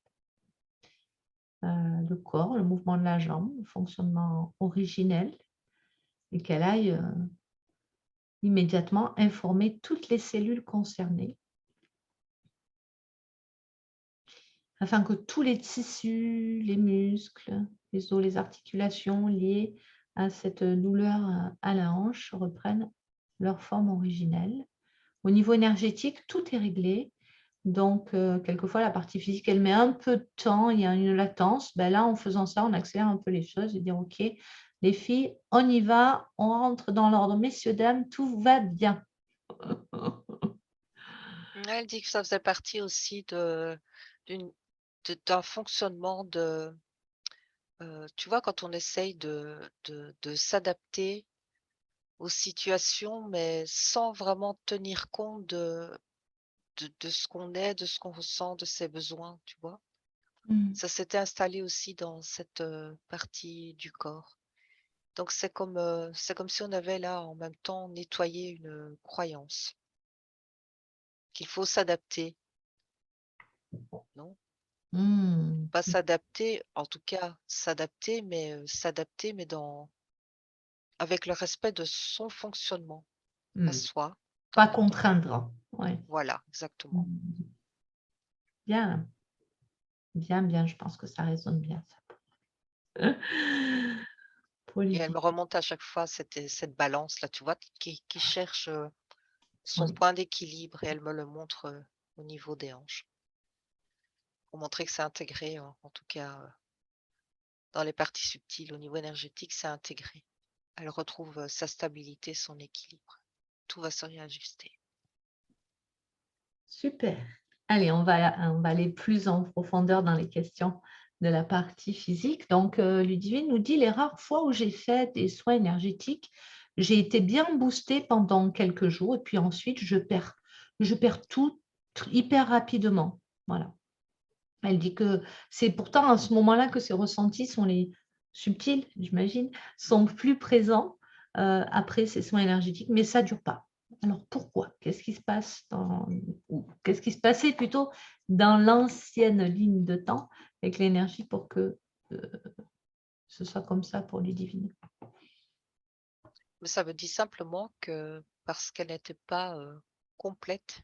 Speaker 1: Le corps, le mouvement de la jambe, le fonctionnement originel, et qu'elle aille immédiatement informer toutes les cellules concernées afin que tous les tissus, les muscles, les os, les articulations liées à cette douleur à la hanche reprennent leur forme originelle. Au niveau énergétique, tout est réglé. Donc, quelquefois, la partie physique, elle met un peu de temps, il y a une latence. Ben là, en faisant ça, on accélère un peu les choses et dire, OK, les filles, on y va, on rentre dans l'ordre. Messieurs, dames, tout va bien.
Speaker 2: Elle dit que ça faisait partie aussi d'une d'un fonctionnement tu vois, quand on essaye de s'adapter aux situations, mais sans vraiment tenir compte de ce qu'on est, de ce qu'on ressent, de ses besoins, tu vois?
Speaker 1: Mmh.
Speaker 2: Ça s'était installé aussi dans cette, partie du corps. Donc c'est comme si on avait là, en même temps, nettoyé une croyance, qu'il faut s'adapter, non?
Speaker 1: Mmh.
Speaker 2: Pas s'adapter, en tout cas s'adapter, mais dans avec le respect de son fonctionnement à
Speaker 1: Mmh.
Speaker 2: soi,
Speaker 1: Pas
Speaker 2: dans
Speaker 1: contraindre. Ouais.
Speaker 2: voilà, exactement.
Speaker 1: Mmh. Bien, bien, bien. Je pense que ça résonne bien, ça. Pour
Speaker 2: Et elle
Speaker 1: Lydie.
Speaker 2: me remonte à chaque fois cette balance-là, tu vois? Qui cherche, son
Speaker 1: Oui.
Speaker 2: point d'équilibre et elle me le montre, au niveau des hanches. Pour montrer que c'est intégré, en tout cas, dans les parties subtiles, au niveau énergétique, c'est intégré. Elle retrouve, sa stabilité, son équilibre. tout va se réajuster.
Speaker 1: Super. Allez, on va aller plus en profondeur dans les questions de la partie physique. Donc, Ludivine nous dit, les rares fois où j'ai fait des soins énergétiques, j'ai été bien boostée pendant quelques jours et puis ensuite, je perds tout hyper rapidement. Voilà. Elle dit que c'est pourtant à ce moment-là que ces ressentis sont les subtils, j'imagine, sont plus présents après ces soins énergétiques, mais ça ne dure pas. Alors pourquoi? Qu'est-ce qui se passe qu'est-ce qui se passait plutôt dans l'ancienne ligne de temps avec l'énergie pour que ce soit comme ça pour Ludivine?
Speaker 2: Mais ça veut dire simplement que parce qu'elle n'était pas complète,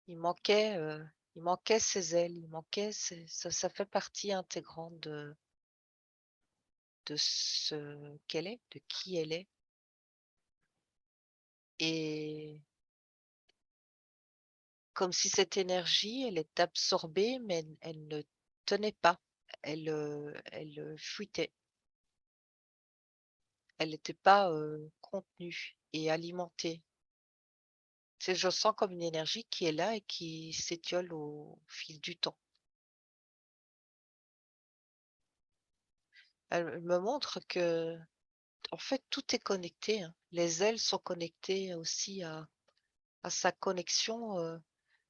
Speaker 2: il manquait ses ailes, ça fait partie intégrante de ce qu'elle est, de qui elle est. Et comme si cette énergie, elle est absorbée, mais elle ne tenait pas. Elle fuitait. Elle n'était pas contenue et alimentée. Je sens comme une énergie qui est là et qui s'étiole au fil du temps. Elle me montre que, en fait, tout est connecté, hein. Les ailes sont connectées aussi à sa connexion.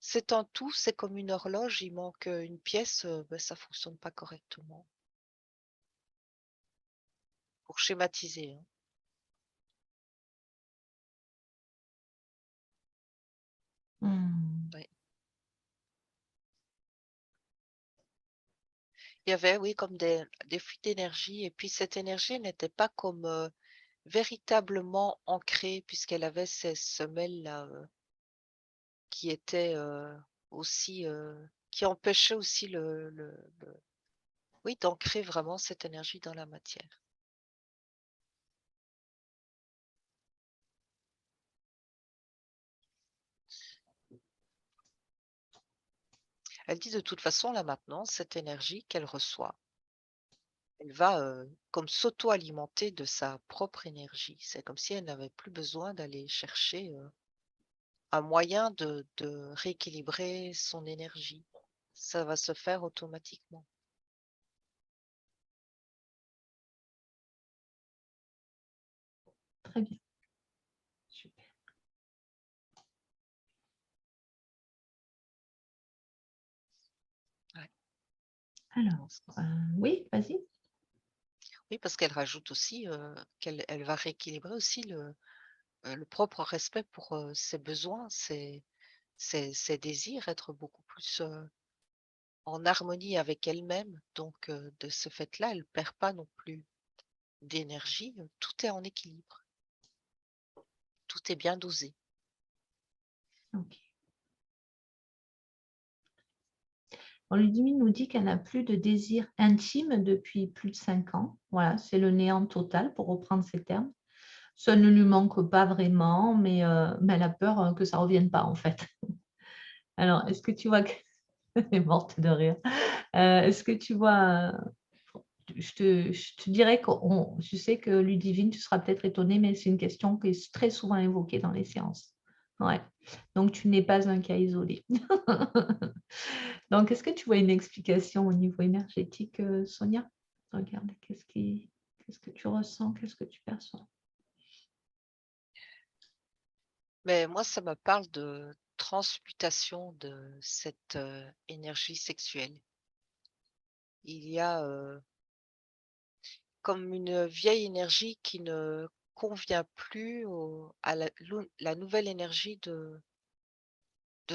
Speaker 2: C'est un tout, c'est comme une horloge, il manque une pièce, ça fonctionne pas correctement. Pour schématiser, hein.
Speaker 1: Hmm.
Speaker 2: Ouais. Il y avait, oui, comme des fuites d'énergie, et puis cette énergie n'était pas comme véritablement ancrée, puisqu'elle avait ces semelles-là qui étaient aussi, qui empêchaient aussi oui, d'ancrer vraiment cette énergie dans la matière. Elle dit de toute façon, là maintenant, cette énergie qu'elle reçoit, elle va comme s'auto-alimenter de sa propre énergie. C'est comme si elle n'avait plus besoin d'aller chercher un moyen de rééquilibrer son énergie. Ça va se faire automatiquement.
Speaker 1: Très bien. Super.
Speaker 2: Ouais.
Speaker 1: Alors, oui, vas-y.
Speaker 2: Oui, parce qu'elle rajoute aussi elle va rééquilibrer aussi le propre respect pour ses besoins, ses désirs, être beaucoup plus en harmonie avec elle-même. Donc, de ce fait-là, elle perd pas non plus d'énergie. Tout est en équilibre. Tout est bien dosé.
Speaker 1: Ok. Ludivine nous dit qu'elle n'a plus de désir intime depuis plus de 5 ans. Voilà, c'est le néant total, pour reprendre ces termes. Ça ne lui manque pas vraiment, mais elle a peur que ça ne revienne pas, en fait. Alors, est-ce que tu vois que... Elle est morte de rire. Est-ce que tu vois... je te dirais que je sais que Ludivine, tu seras peut-être étonnée, mais c'est une question qui est très souvent évoquée dans les séances. Ouais. Donc, tu n'es pas un cas isolé. Donc, est-ce que tu vois une explication au niveau énergétique, Sonia? Regarde, qu'est-ce que tu ressens? Qu'est-ce que tu perçois?
Speaker 2: Mais moi, ça me parle de transmutation de cette énergie sexuelle. Il y a comme une vieille énergie qui ne convient plus à la nouvelle énergie de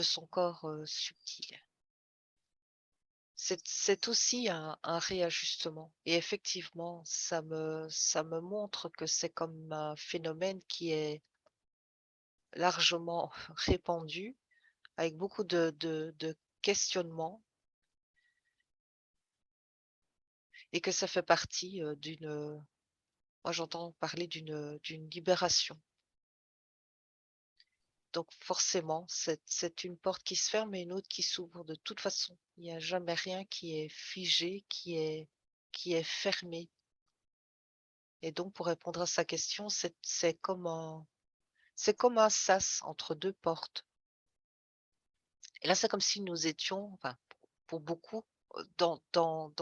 Speaker 2: son corps subtil. C'est aussi un réajustement. Et effectivement, ça me montre que c'est comme un phénomène qui est largement répandu, avec beaucoup de questionnements, et que ça fait partie moi j'entends parler d'une libération. Donc forcément, c'est une porte qui se ferme et une autre qui s'ouvre de toute façon. Il n'y a jamais rien qui est figé, qui est fermé. Et donc pour répondre à sa question, c'est comme C'est comme un sas entre 2 portes. Et là, c'est comme si nous étions, enfin, pour beaucoup, dans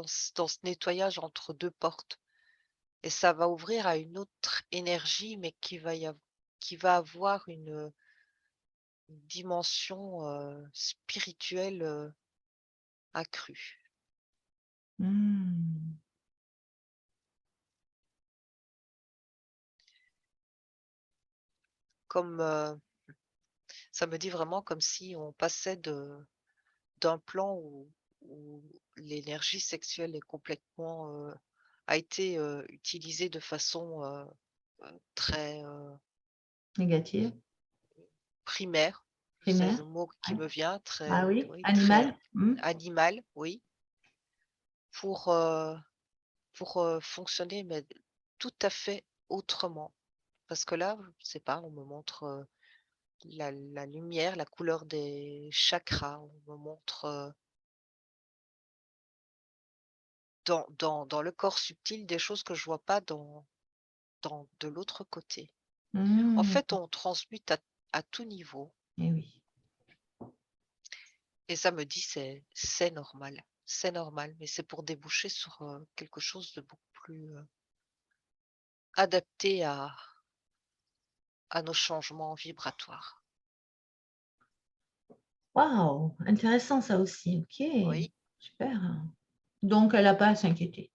Speaker 2: ce nettoyage entre 2 portes et ça va ouvrir à une autre énergie, mais qui va avoir une dimension, spirituelle, accrue.
Speaker 1: Mmh.
Speaker 2: Comme, ça me dit vraiment comme si on passait d'un plan où l'énergie sexuelle est complètement, a été, utilisée de façon, très,
Speaker 1: Négative,
Speaker 2: primaire, c'est
Speaker 1: primaire,
Speaker 2: le mot qui
Speaker 1: ouais.
Speaker 2: me vient,
Speaker 1: Ah
Speaker 2: très
Speaker 1: oui,
Speaker 2: oui, très
Speaker 1: animal? Mmh.
Speaker 2: animal, oui, pour, fonctionner, mais tout à fait autrement. Parce que là, je sais pas, on me montre, la lumière, la couleur des chakras, on me montre, dans le corps subtil des choses que je vois pas dans de l'autre côté. En
Speaker 1: Mmh.
Speaker 2: fait, on transmute à tout niveau
Speaker 1: Et oui.
Speaker 2: et ça me dit: c'est normal, mais c'est pour déboucher sur, quelque chose de beaucoup plus, adapté à nos changements vibratoires.
Speaker 1: Waouh! Intéressant ça aussi, OK.
Speaker 2: Oui,
Speaker 1: Super. Donc elle a pas à s'inquiéter.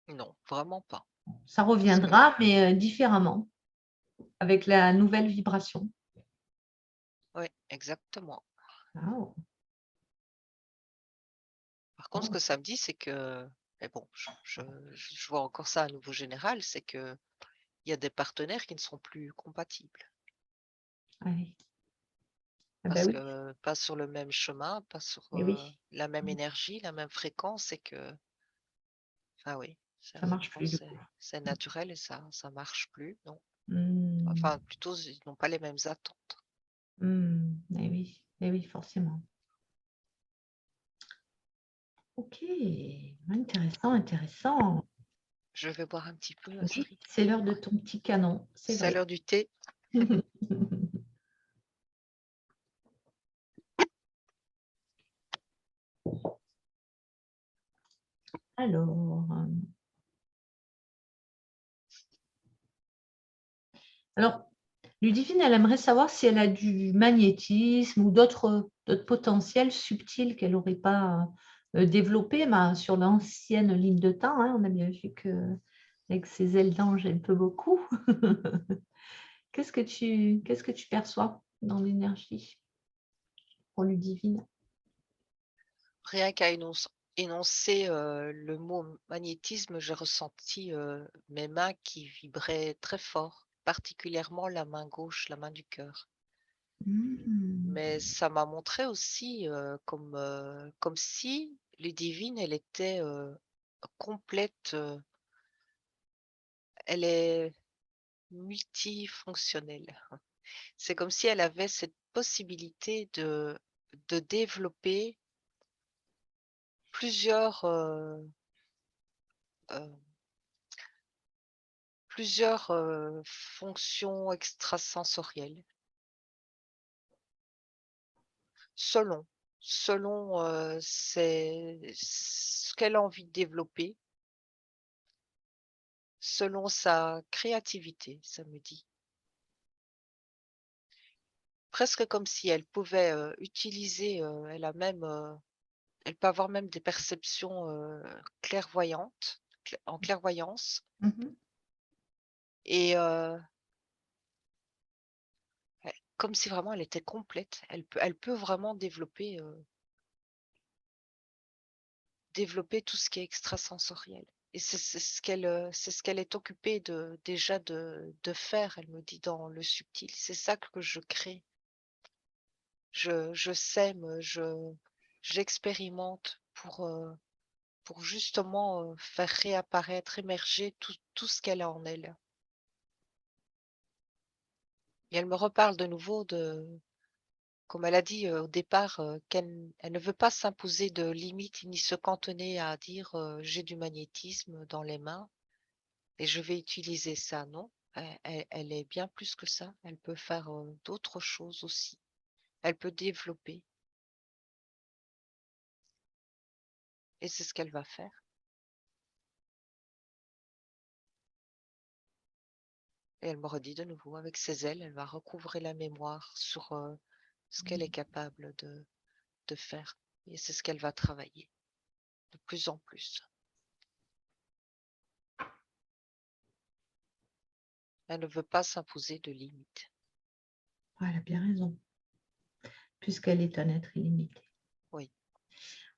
Speaker 2: non, vraiment pas.
Speaker 1: Ça
Speaker 2: Parce que
Speaker 1: reviendra, mais différemment, avec la nouvelle vibration.
Speaker 2: oui, exactement.
Speaker 1: Waouh!
Speaker 2: Par contre, ce
Speaker 1: Waouh!
Speaker 2: que ça me dit, c'est que mais bon, je vois encore ça à niveau général, c'est qu'il y a des partenaires qui ne sont plus compatibles.
Speaker 1: Ah oui. Ah bah
Speaker 2: Parce
Speaker 1: oui,
Speaker 2: que pas sur le même chemin, pas sur,
Speaker 1: et oui.
Speaker 2: la même
Speaker 1: Mmh.
Speaker 2: énergie, la même fréquence et que enfin oui,
Speaker 1: Ça marche
Speaker 2: je
Speaker 1: plus
Speaker 2: pense
Speaker 1: du
Speaker 2: que
Speaker 1: coup.
Speaker 2: c'est naturel et ça marche plus, non.
Speaker 1: Mmh.
Speaker 2: Enfin plutôt ils n'ont pas les mêmes attentes.
Speaker 1: Mmh. Et oui, forcément. OK. Intéressant, intéressant.
Speaker 2: Je vais boire un petit peu,
Speaker 1: Oui,
Speaker 2: Astrid.
Speaker 1: c'est l'heure de ton petit canon, c'est
Speaker 2: C'est
Speaker 1: vrai.
Speaker 2: l'heure du thé.
Speaker 1: Alors, alors, Ludivine, elle aimerait savoir si elle a du magnétisme ou d'autres potentiels subtils qu'elle n'aurait pas développés sur l'ancienne ligne de temps, hein. On a bien vu que avec ses ailes d'ange, elle peut beaucoup. Qu'est-ce que tu perçois dans l'énergie pour Ludivine?
Speaker 2: Rien qu'à énoncer, le mot magnétisme, j'ai ressenti, mes mains qui vibraient très fort, particulièrement la main gauche, la main du cœur.
Speaker 1: Mmh.
Speaker 2: Mais ça m'a montré aussi, comme si Ludivine, elle était, complète, elle est multifonctionnelle. C'est comme si elle avait cette possibilité de développer plusieurs, heu plusieurs, fonctions extrasensorielles selon selon, ce qu'elle a envie de développer, selon sa créativité, ça me dit. Presque comme si elle pouvait, utiliser, elle peut avoir même des perceptions, clairvoyantes, en clairvoyance
Speaker 1: Mmh.
Speaker 2: et comme si vraiment elle était complète. Elle peut vraiment développer tout ce qui est extrasensoriel et c'est ce qu'elle est occupée déjà de faire, elle me dit dans le subtil. C'est ça que je crée. Je sème, j'expérimente pour justement, faire réapparaître, émerger tout ce qu'elle a en elle et elle me reparle de nouveau comme elle a dit, au départ, elle ne veut pas s'imposer de limites ni se cantonner à dire, «J'ai du magnétisme dans les mains». Et je vais utiliser ça, non. elle est bien plus que ça. Elle peut faire d'autres choses aussi. Elle peut développer. Et c'est ce qu'elle va faire. Et elle me redit de nouveau, avec ses ailes, elle va recouvrer la mémoire sur ce qu'elle est capable de faire. Et c'est ce qu'elle va travailler de plus en plus. Elle ne veut pas s'imposer de limites.
Speaker 1: Elle a bien raison, puisqu'elle est un être illimité.
Speaker 2: Oui.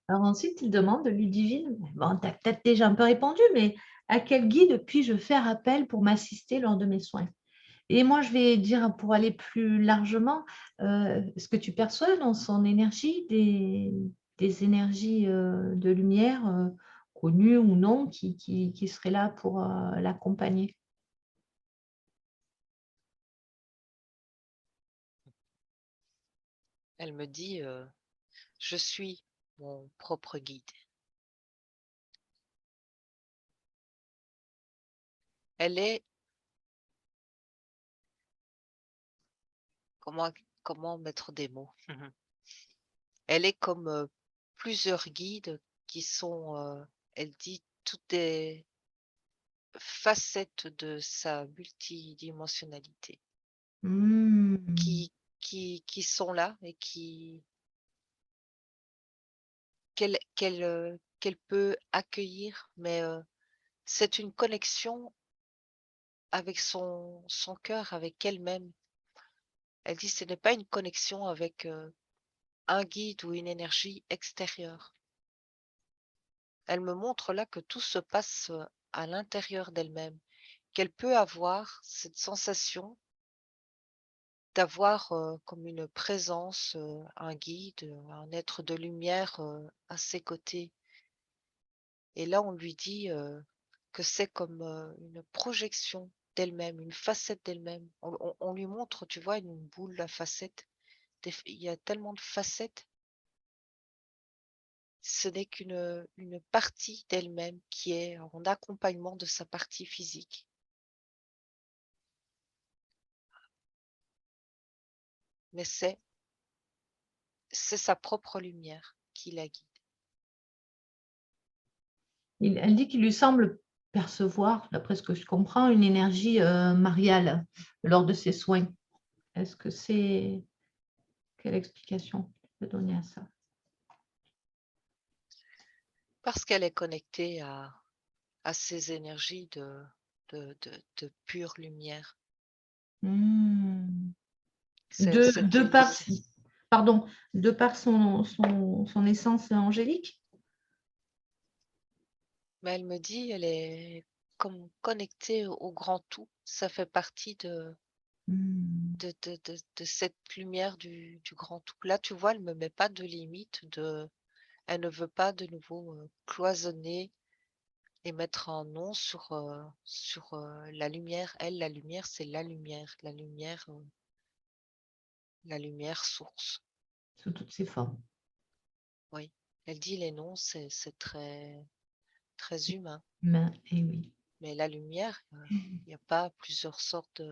Speaker 1: Alors ensuite, il demande, Ludivine, bon, tu as peut-être déjà un peu répondu, mais à quel guide puis-je faire appel pour m'assister lors de mes soins? Et moi, je vais dire, pour aller plus largement, ce que tu perçois dans son énergie, des énergies de lumière, connues ou non, qui seraient là pour l'accompagner.
Speaker 2: Elle me dit, je suis mon propre guide. Elle est, comment mettre des mots? Elle est comme plusieurs guides qui sont, elle dit, toutes des facettes de sa multidimensionnalité
Speaker 1: Mmh.
Speaker 2: qui sont là et qu'elle peut accueillir, mais c'est une connexion avec son cœur, avec elle-même. Elle dit: «Ce n'est pas une connexion avec, un guide ou une énergie extérieure». Elle me montre là que tout se passe, à l'intérieur d'elle-même, qu'elle peut avoir cette sensation d'avoir, comme une présence, un guide, un être de lumière, à ses côtés. Et là, on lui dit, que c'est comme, une projection d'elle-même, une facette d'elle-même. On lui montre, tu vois, une boule à facettes. Il y a tellement de facettes, ce n'est qu'une partie d'elle-même qui est en accompagnement de sa partie physique. Mais c'est sa propre lumière qui la guide.
Speaker 1: Elle dit qu'il lui semble percevoir, d'après ce que je comprends, une énergie mariale lors de ses soins. Est-ce que c'est... Quelle explication tu peux donner à ça?
Speaker 2: Parce qu'elle est connectée à ces énergies de pure lumière.
Speaker 1: Mmh.
Speaker 2: C'est c'est
Speaker 1: De
Speaker 2: une
Speaker 1: par, pardon, de par son essence angélique?
Speaker 2: Mais elle me dit, elle est comme connectée au grand tout. Ça fait partie
Speaker 1: Mmh.
Speaker 2: de cette lumière du grand tout. Là, tu vois, elle me met pas de limite, elle ne veut pas de nouveau cloisonner et mettre un nom sur la lumière. Elle, la lumière, c'est la lumière source.
Speaker 1: Sous toutes ses formes.
Speaker 2: Oui. Elle dit les noms, c'est très, très humain.
Speaker 1: Humain, et oui.
Speaker 2: Mais la lumière, il n'y a pas plusieurs sortes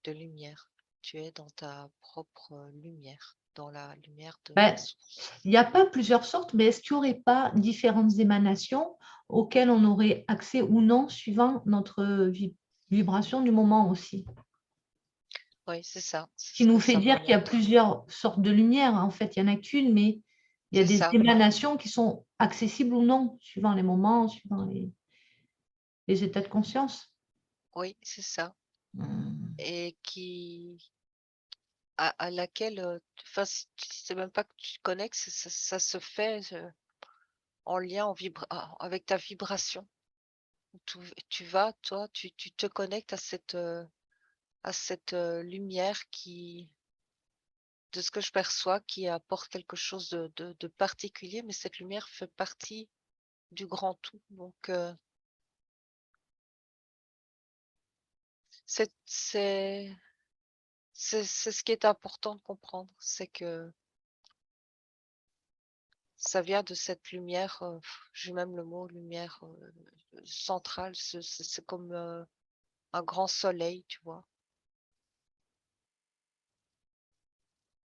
Speaker 2: de lumière. Tu es dans ta propre lumière, dans la lumière de la
Speaker 1: Ben,
Speaker 2: source.
Speaker 1: il n'y a pas plusieurs sortes, mais est-ce qu'il n'y aurait pas différentes émanations auxquelles on aurait accès ou non, suivant notre vibration du moment aussi?
Speaker 2: Oui, c'est ça. C'est
Speaker 1: Ce qui
Speaker 2: ce
Speaker 1: nous
Speaker 2: que
Speaker 1: fait
Speaker 2: ça me
Speaker 1: dire qu'il y a
Speaker 2: montre.
Speaker 1: plusieurs sortes de lumière. En fait, il n'y en a qu'une, mais il y a
Speaker 2: C'est
Speaker 1: des
Speaker 2: ça.
Speaker 1: émanations qui sont accessibles ou non, suivant les moments, suivant les états de conscience.
Speaker 2: Oui, c'est ça.
Speaker 1: Mmh.
Speaker 2: Et à laquelle, enfin, c'est même pas que tu te connectes, ça se fait en lien avec ta vibration. Tu vas, toi, tu te connectes à cette lumière de ce que je perçois, qui apporte quelque chose de particulier, mais cette lumière fait partie du grand tout. Donc, c'est c'est c'est ce qui est important de comprendre, c'est que ça vient de cette lumière, j'ai même le mot lumière, centrale, c'est comme, un grand soleil, tu vois.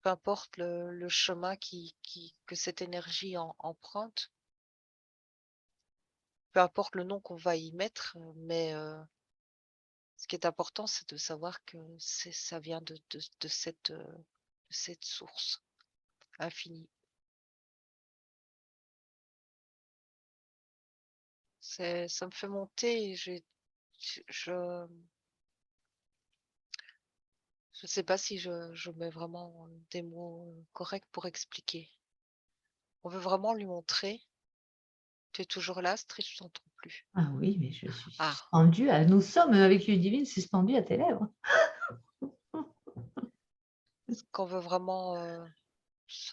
Speaker 2: Peu importe le chemin que cette énergie emprunte, peu importe le nom qu'on va y mettre, mais ce qui est important, c'est de savoir que ça vient de cette source infinie. Ça me fait monter et je je je sais pas si je mets vraiment des mots, corrects pour expliquer. On veut vraiment lui montrer. Tu es toujours là, Astrid? Je t'entends plus.
Speaker 1: Ah oui, mais je suis
Speaker 2: Ah,
Speaker 1: suspendue à nous sommes avec Ludivine suspendue à tes lèvres.
Speaker 2: ce qu'on veut vraiment,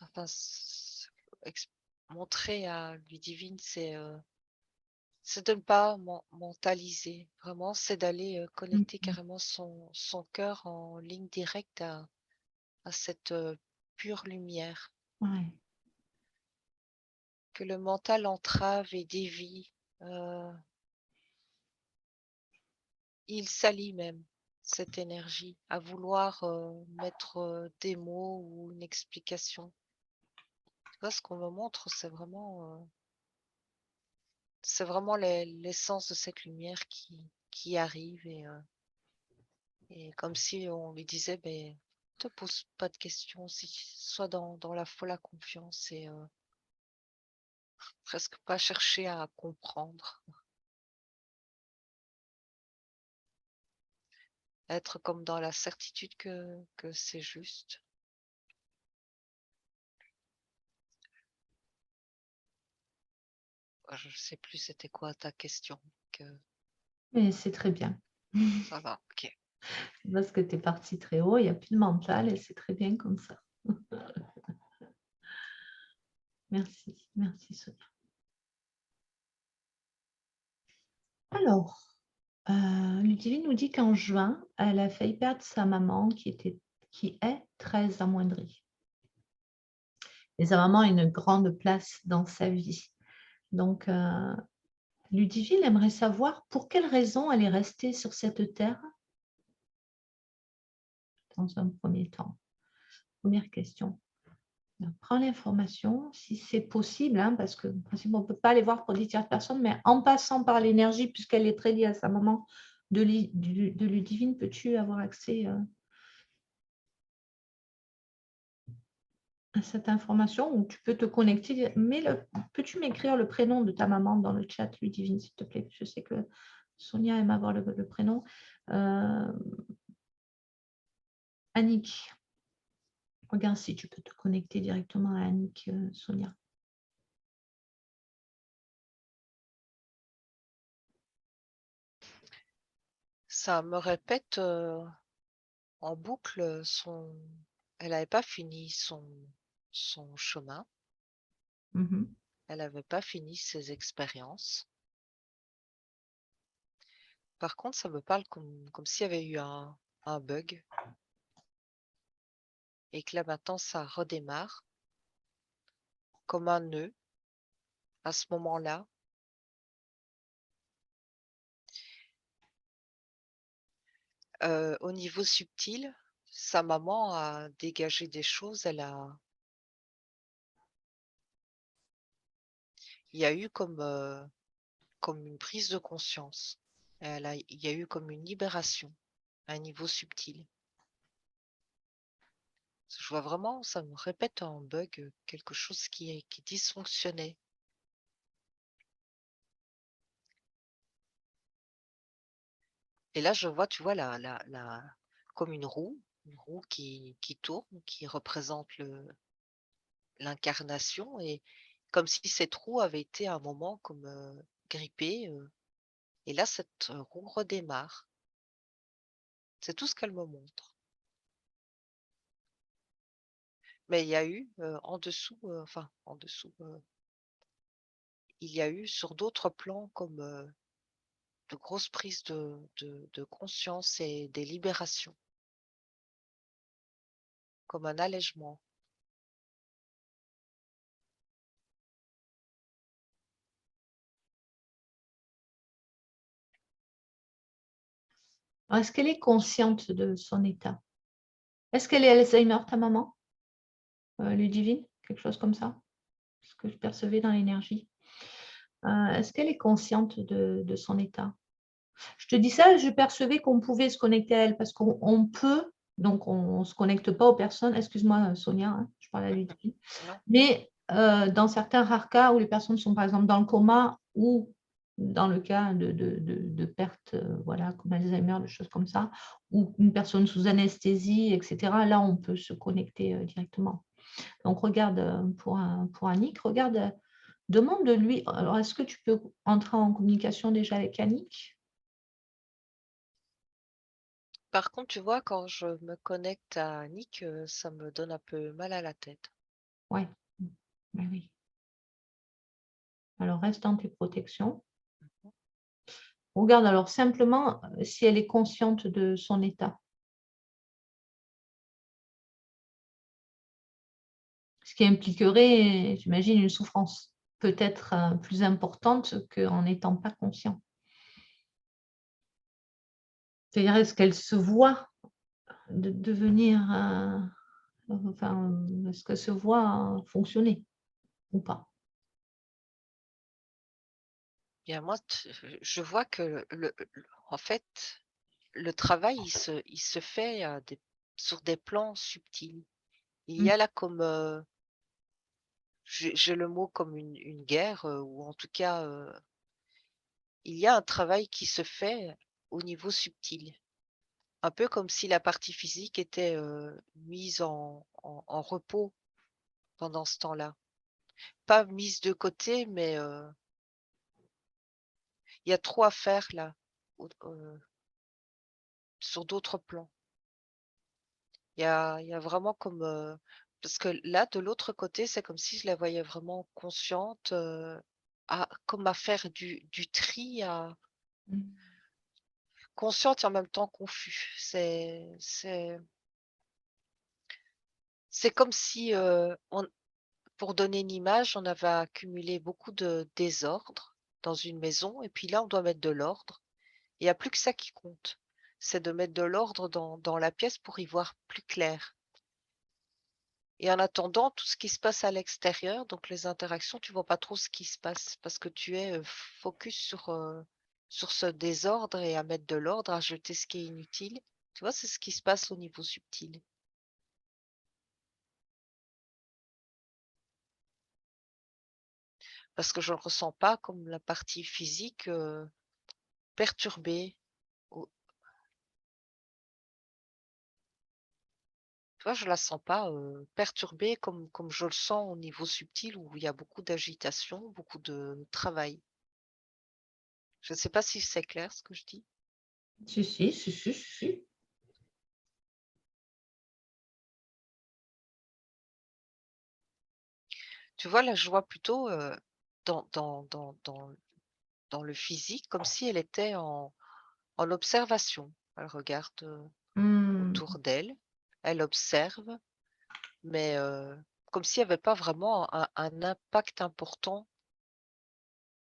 Speaker 2: enfin, ex montrer à Ludivine, c'est de ne pas mentaliser. Vraiment, c'est d'aller,
Speaker 1: Mmh
Speaker 2: connecter
Speaker 1: mh.
Speaker 2: carrément son cœur en ligne directe à cette, pure lumière.
Speaker 1: Ouais.
Speaker 2: Que le mental entrave et dévie, heu, il salit même cette énergie à vouloir, mettre, des mots ou une explication. Tu vois, ce qu'on me montre, c'est vraiment l'essence de cette lumière qui arrive et comme si on lui disait: «Beh, te pose pas de questions, si sois dans la confiance et presque pas chercher à comprendre». Être comme dans la certitude que c'est juste. Je sais plus c'était quoi ta question, que
Speaker 1: Mais c'est très bien.
Speaker 2: ça va, OK.
Speaker 1: Parce que tu es parti très haut, il y a plus de mental et c'est très bien comme ça. Merci, merci Sonia. Alors, Ludivine nous dit qu'en juin, elle a failli perdre sa maman qui est très amoindrie. Et sa maman a une grande place dans sa vie. Donc, Ludivine aimerait savoir pour quelle raison elle est restée sur cette terre dans un premier temps. Première question. Prends l'information si c'est possible, hein, parce que en principe, on ne peut pas aller voir pour des tierces personnes, mais en passant par l'énergie, puisqu'elle est très liée à sa maman de Ludivine, peux-tu avoir accès à cette information ou tu peux te connecter? Peux-tu m'écrire le prénom de ta maman dans le chat, Ludivine, s'il te plaît? Je sais que Sonia aime avoir le prénom. Annick, regarde si tu peux te connecter directement à Annick, Sonia.
Speaker 2: Ça me répète, en boucle, elle n'avait pas fini son chemin,
Speaker 1: Mhm.
Speaker 2: elle n'avait pas fini ses expériences. Par contre, ça me parle comme s'il y avait eu un bug et que là, maintenant, ça redémarre comme un nœud à ce moment-là. Au niveau subtil, sa maman a dégagé des choses, il y a eu comme une prise de conscience. Il y a eu comme une libération à un niveau subtil. Je vois vraiment, ça me répète un bug, quelque chose qui dysfonctionnait. Et là, je vois, tu vois, comme une roue qui tourne, qui représente l'incarnation, et comme si cette roue avait été à un moment comme grippée. Et là, cette roue redémarre. C'est tout ce qu'elle me montre. Mais il y a eu en dessous, enfin en dessous, il y a eu sur d'autres plans comme de grosses prises de conscience et des libérations, comme un allègement.
Speaker 1: Alors, est-ce qu'elle est consciente de son état? Est-ce qu'elle est Alzheimer, ta maman, Ludivine? Quelque chose comme ça? Ce que je percevais dans l'énergie. Est-ce qu'elle est consciente de son état? Je te dis ça, je percevais qu'on pouvait se connecter à elle parce qu'on peut, donc on ne se connecte pas aux personnes. Excuse-moi, Sonia, hein, je parle à
Speaker 2: Mhm.
Speaker 1: Ludivine.
Speaker 2: Non.
Speaker 1: Mais dans certains rares cas où les personnes sont par exemple dans le coma ou dans le cas de perte, voilà, comme Alzheimer, des choses comme ça, ou une personne sous anesthésie, etc., là, on peut se connecter directement. Donc, regarde pour Annick, regarde, demande-lui, alors est-ce que tu peux entrer en communication déjà avec Annick?
Speaker 2: Par contre, tu vois, quand je me connecte à Nick, ça me donne un peu mal à la tête.
Speaker 1: Ouais. Bah oui. Alors, reste dans tes protections. Regarde alors simplement si elle est consciente de son état. Ce qui impliquerait, j'imagine, une souffrance peut-être plus importante qu'en n'étant pas conscient. C'est-à-dire, est-ce qu'elle se voit de devenir, enfin, est-ce qu'elle se voit fonctionner ou pas?
Speaker 2: Bien, moi, je vois que en fait, le travail, il se fait sur des plans subtils. Il y
Speaker 1: Mmh.
Speaker 2: a là comme, j'ai le mot comme une guerre, ou en tout cas, il y a un travail qui se fait au niveau subtil. Un peu comme si la partie physique était, mise en repos pendant ce temps-là. Pas mise de côté, mais, il y a trop à faire là, au sur d'autres plans. Il y a vraiment comme, parce que là, de l'autre côté, c'est comme si je la voyais vraiment consciente, comme à faire du tri, à
Speaker 1: Mmh.
Speaker 2: consciente et en même temps confus. C'est comme si, on pour donner une image, on avait accumulé beaucoup de désordre dans une maison et puis là, on doit mettre de l'ordre. Il y a plus que ça qui compte. C'est de mettre de l'ordre dans la pièce pour y voir plus clair. Et en attendant, tout ce qui se passe à l'extérieur, donc les interactions, tu vois pas trop ce qui se passe parce que tu es, focus sur ce désordre et à mettre de l'ordre, à jeter ce qui est inutile. Tu vois, c'est ce qui se passe au niveau subtil. Parce que je ne le ressens pas comme la partie physique, perturbée. Ou tu vois, je la sens pas, perturbée comme je le sens au niveau subtil où il y a beaucoup d'agitation, beaucoup de travail. Je ne sais pas si c'est clair ce que je dis?
Speaker 1: Si, si, si, si, si, si.
Speaker 2: Tu vois, là, je vois plutôt, dans dans dans dans dans le physique comme si elle était en observation. Elle regarde,
Speaker 1: Mmh.
Speaker 2: autour d'elle, elle observe, mais, comme s'il y avait pas vraiment un impact important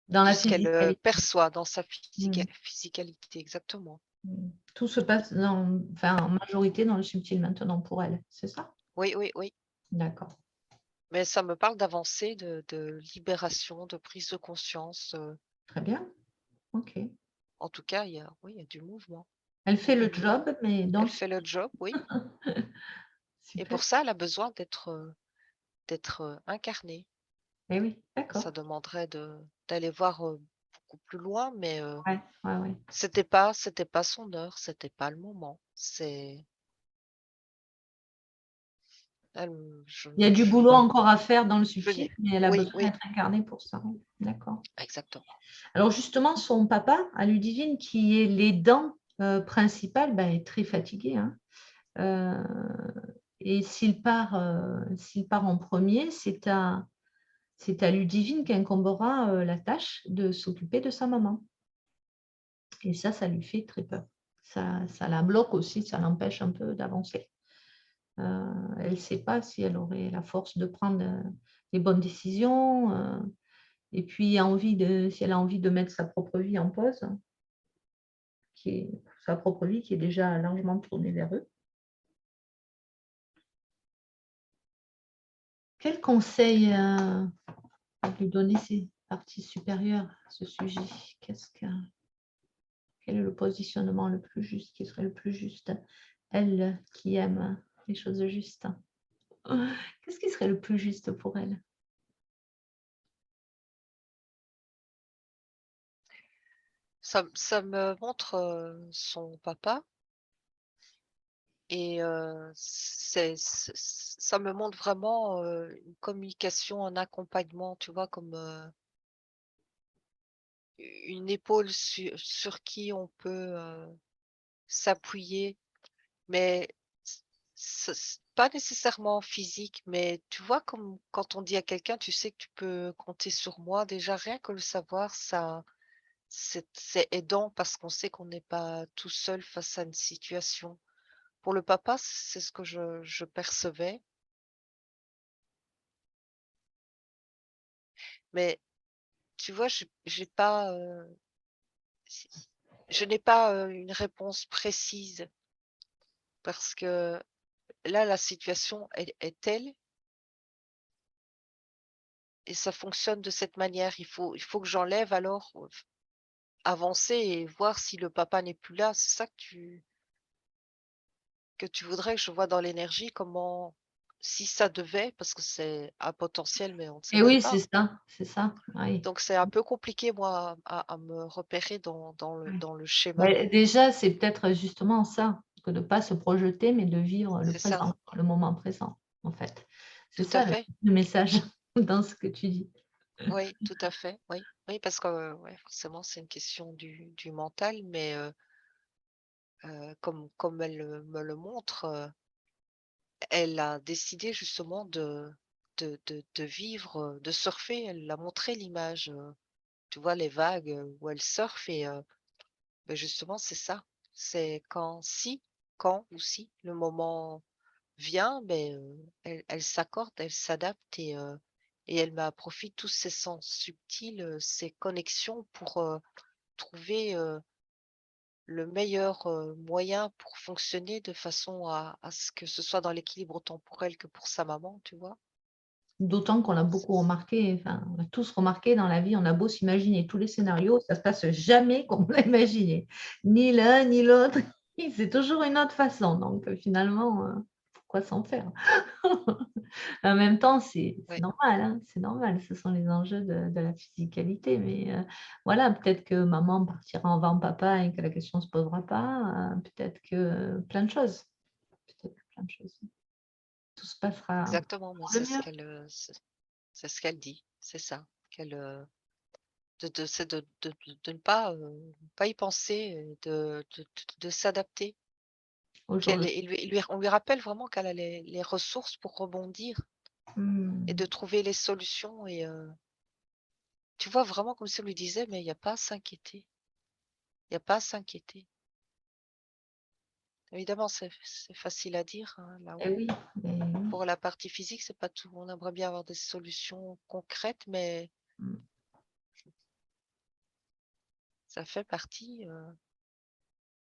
Speaker 1: Dans
Speaker 2: de
Speaker 1: la
Speaker 2: ce qu'elle,
Speaker 1: physicalité.
Speaker 2: perçoit dans sa
Speaker 1: Mmh.
Speaker 2: physicalité, exactement.
Speaker 1: Mmh. Tout se passe enfin, en majorité dans le subtil maintenant pour elle, c'est ça?
Speaker 2: Oui, oui, oui,
Speaker 1: D'accord.
Speaker 2: mais ça me parle d'avancée, de libération, de prise de conscience,
Speaker 1: Très bien. OK.
Speaker 2: en tout cas, il y a du mouvement.
Speaker 1: Elle fait le job, mais dans
Speaker 2: Elle
Speaker 1: le
Speaker 2: fait le job, oui, et
Speaker 1: super.
Speaker 2: pour ça, elle a besoin d'être, incarnée.
Speaker 1: Eh oui,
Speaker 2: Ça
Speaker 1: d'accord.
Speaker 2: demanderait d'aller voir, beaucoup plus loin, mais,
Speaker 1: Ouais, ouais, ouais.
Speaker 2: c'était pas son heure, c'était pas le moment. C'est elle
Speaker 1: Il y a du boulot encore à faire dans le subtil, mais elle a
Speaker 2: oui,
Speaker 1: besoin
Speaker 2: oui,
Speaker 1: d'être incarnée pour ça. D'accord.
Speaker 2: exactement.
Speaker 1: Alors justement, son papa, à Ludivine, qui est l'aidant, principal, bah, est très fatigué, hein. Heu et s'il part en premier, c'est à Ludivine qu'incombera, la tâche de s'occuper de sa maman et ça lui fait très peur. Ça la bloque aussi, ça l'empêche un peu d'avancer. Elle ne sait pas si elle aurait la force de prendre, les bonnes décisions, et puis si elle a envie de mettre sa propre vie en pause, qui est sa propre vie qui est déjà largement tournée vers eux. Quel conseil lui donner ses parties supérieures à ce sujet? Quel est le positionnement le plus juste, qui serait le plus juste? Elle qui aime les choses justes. Qu'est-ce qui serait le plus juste pour elle?
Speaker 2: Ça me montre son papa et ça me montre vraiment une communication, un accompagnement, tu vois, comme une épaule sur qui on peut s'appuyer, mais pas nécessairement physique, mais tu vois, comme quand on dit à quelqu'un, tu sais que tu peux compter sur moi, déjà rien que le savoir, ça, c'est aidant parce qu'on sait qu'on n'est pas tout seul face à une situation. Pour le papa, c'est ce que je percevais, mais tu vois, j'ai pas, si- je n'ai pas une réponse précise parce que là, la situation est telle et ça fonctionne de cette manière. Il faut que j'enlève alors, avancer et voir si le papa n'est plus là. C'est ça que tu voudrais que je vois dans l'énergie, comment si ça devait, parce que c'est un potentiel, mais on ne sait
Speaker 1: Et
Speaker 2: même
Speaker 1: oui,
Speaker 2: pas.
Speaker 1: c'est ça, oui.
Speaker 2: Donc c'est un peu compliqué, moi, à me repérer
Speaker 1: Ouais.
Speaker 2: dans le schéma.
Speaker 1: Ouais, déjà, c'est peut-être justement ça, que de ne pas se projeter, mais de vivre le
Speaker 2: C'est ça,
Speaker 1: présent, le moment présent, en fait. C'est
Speaker 2: tout à
Speaker 1: ça
Speaker 2: fait.
Speaker 1: le message dans ce que tu dis.
Speaker 2: Oui, tout à fait. Oui, oui, parce que ouais, forcément, c'est une question du mental, mais comme elle me le montre, elle a décidé justement de vivre, de surfer. Elle a montré l'image, tu vois les vagues, où elle surfe et beh, justement c'est ça. C'est quand ou si le moment vient, beh, elle s'accorde, elle s'adapte et elle met à profit tous ses sens subtils, ses connexions pour, trouver, le meilleur, moyen pour fonctionner de façon à ce que ce soit dans l'équilibre autant pour elle que pour sa maman, tu vois?
Speaker 1: D'autant qu'on a beaucoup remarqué, enfin, on a tous remarqué dans la vie, on a beau s'imaginer tous les scénarios, ça ne se passe jamais comme on l'a imaginé. Ni l'un ni l'autre, c'est toujours une autre façon. Donc finalement, pourquoi s'en faire? En même temps, c'est
Speaker 2: Ouais,
Speaker 1: normal, hein, c'est normal, ce sont les enjeux de la physicalité. Mais voilà, peut-être que maman partira en avant papa et que la question ne se posera pas. Peut-être que plein de choses. Peut-être que plein de choses. Tout se passera
Speaker 2: exactement, mais
Speaker 1: pour le mieux.
Speaker 2: c'est ce qu'elle dit, c'est ça, qu'elle, c'est de ne pas, pas y penser et de s'adapter.
Speaker 1: Au jour
Speaker 2: Qu'elle
Speaker 1: le
Speaker 2: on lui rappelle vraiment qu'elle a les ressources pour rebondir et de
Speaker 1: Mmh.
Speaker 2: trouver les solutions et tu vois vraiment comme si on lui disait: «Mais il y a pas à s'inquiéter, il y a pas à s'inquiéter». Évidemment, c'est facile à dire, hein, là
Speaker 1: Et
Speaker 2: où
Speaker 1: oui, mais oui.
Speaker 2: pour la partie physique, c'est pas tout. On aimerait bien avoir des solutions concrètes, mais
Speaker 1: Mmh.
Speaker 2: ça fait partie,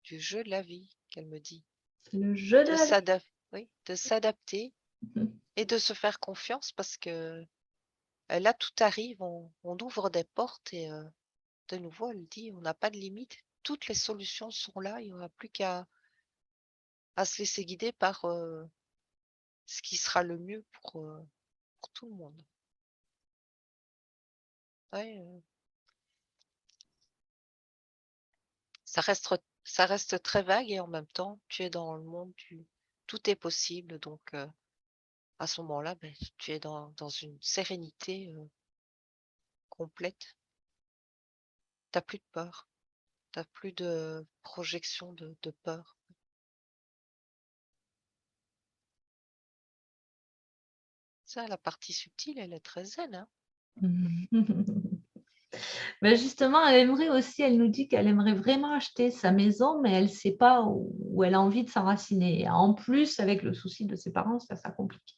Speaker 2: du jeu de la vie, qu'elle me dit.
Speaker 1: C'est le jeu de
Speaker 2: De
Speaker 1: la vie.
Speaker 2: s'adap Oui, de s'adapter
Speaker 1: Mmh.
Speaker 2: et de se faire confiance parce que, là, tout arrive, on ouvre des portes et de nouveau, elle dit: «On n'a pas de limite. Toutes les solutions sont là, il y aura plus qu'à se laisser guider par, ce qui sera le mieux pour tout le monde». Ouais, ça reste très vague et en même temps, tu es dans le monde du tout est possible donc à ce moment-là, beh, tu es dans une sérénité, complète. Tu as plus de peur, tu as plus de projection de peur. Ça, la partie subtile, elle est très zen, hein.
Speaker 1: Mais justement, elle aimerait aussi, elle nous dit qu'elle aimerait vraiment acheter sa maison, mais elle ne sait pas où elle a envie de s'enraciner. Et en plus, avec le souci de ses parents, ça complique.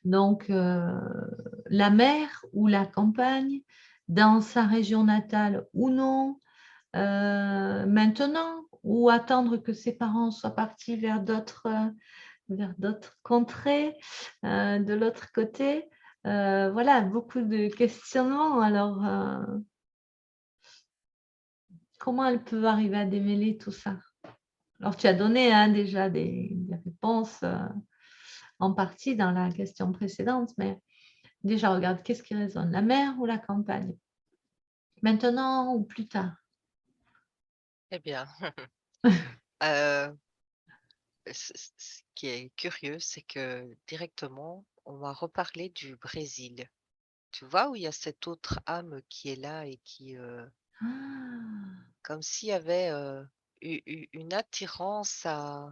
Speaker 1: Donc, la mer ou la campagne, dans sa région natale ou non, maintenant ou attendre que ses parents soient partis vers d'autres contrées, de l'autre côté? Voilà, beaucoup de questionnements. Alors, comment elle peut arriver à démêler tout ça? Alors tu as donné, hein, déjà des réponses, en partie dans la question précédente, mais déjà regarde, qu'est-ce qui résonne? La mer ou la campagne? Maintenant ou plus tard?
Speaker 2: Eh bien, heu, ce qui est curieux, c'est que directement, on m'a reparlé du Brésil. Tu vois, où il y a cette autre âme qui est là et qui,
Speaker 1: Ah!
Speaker 2: comme s'il y avait, une attirance à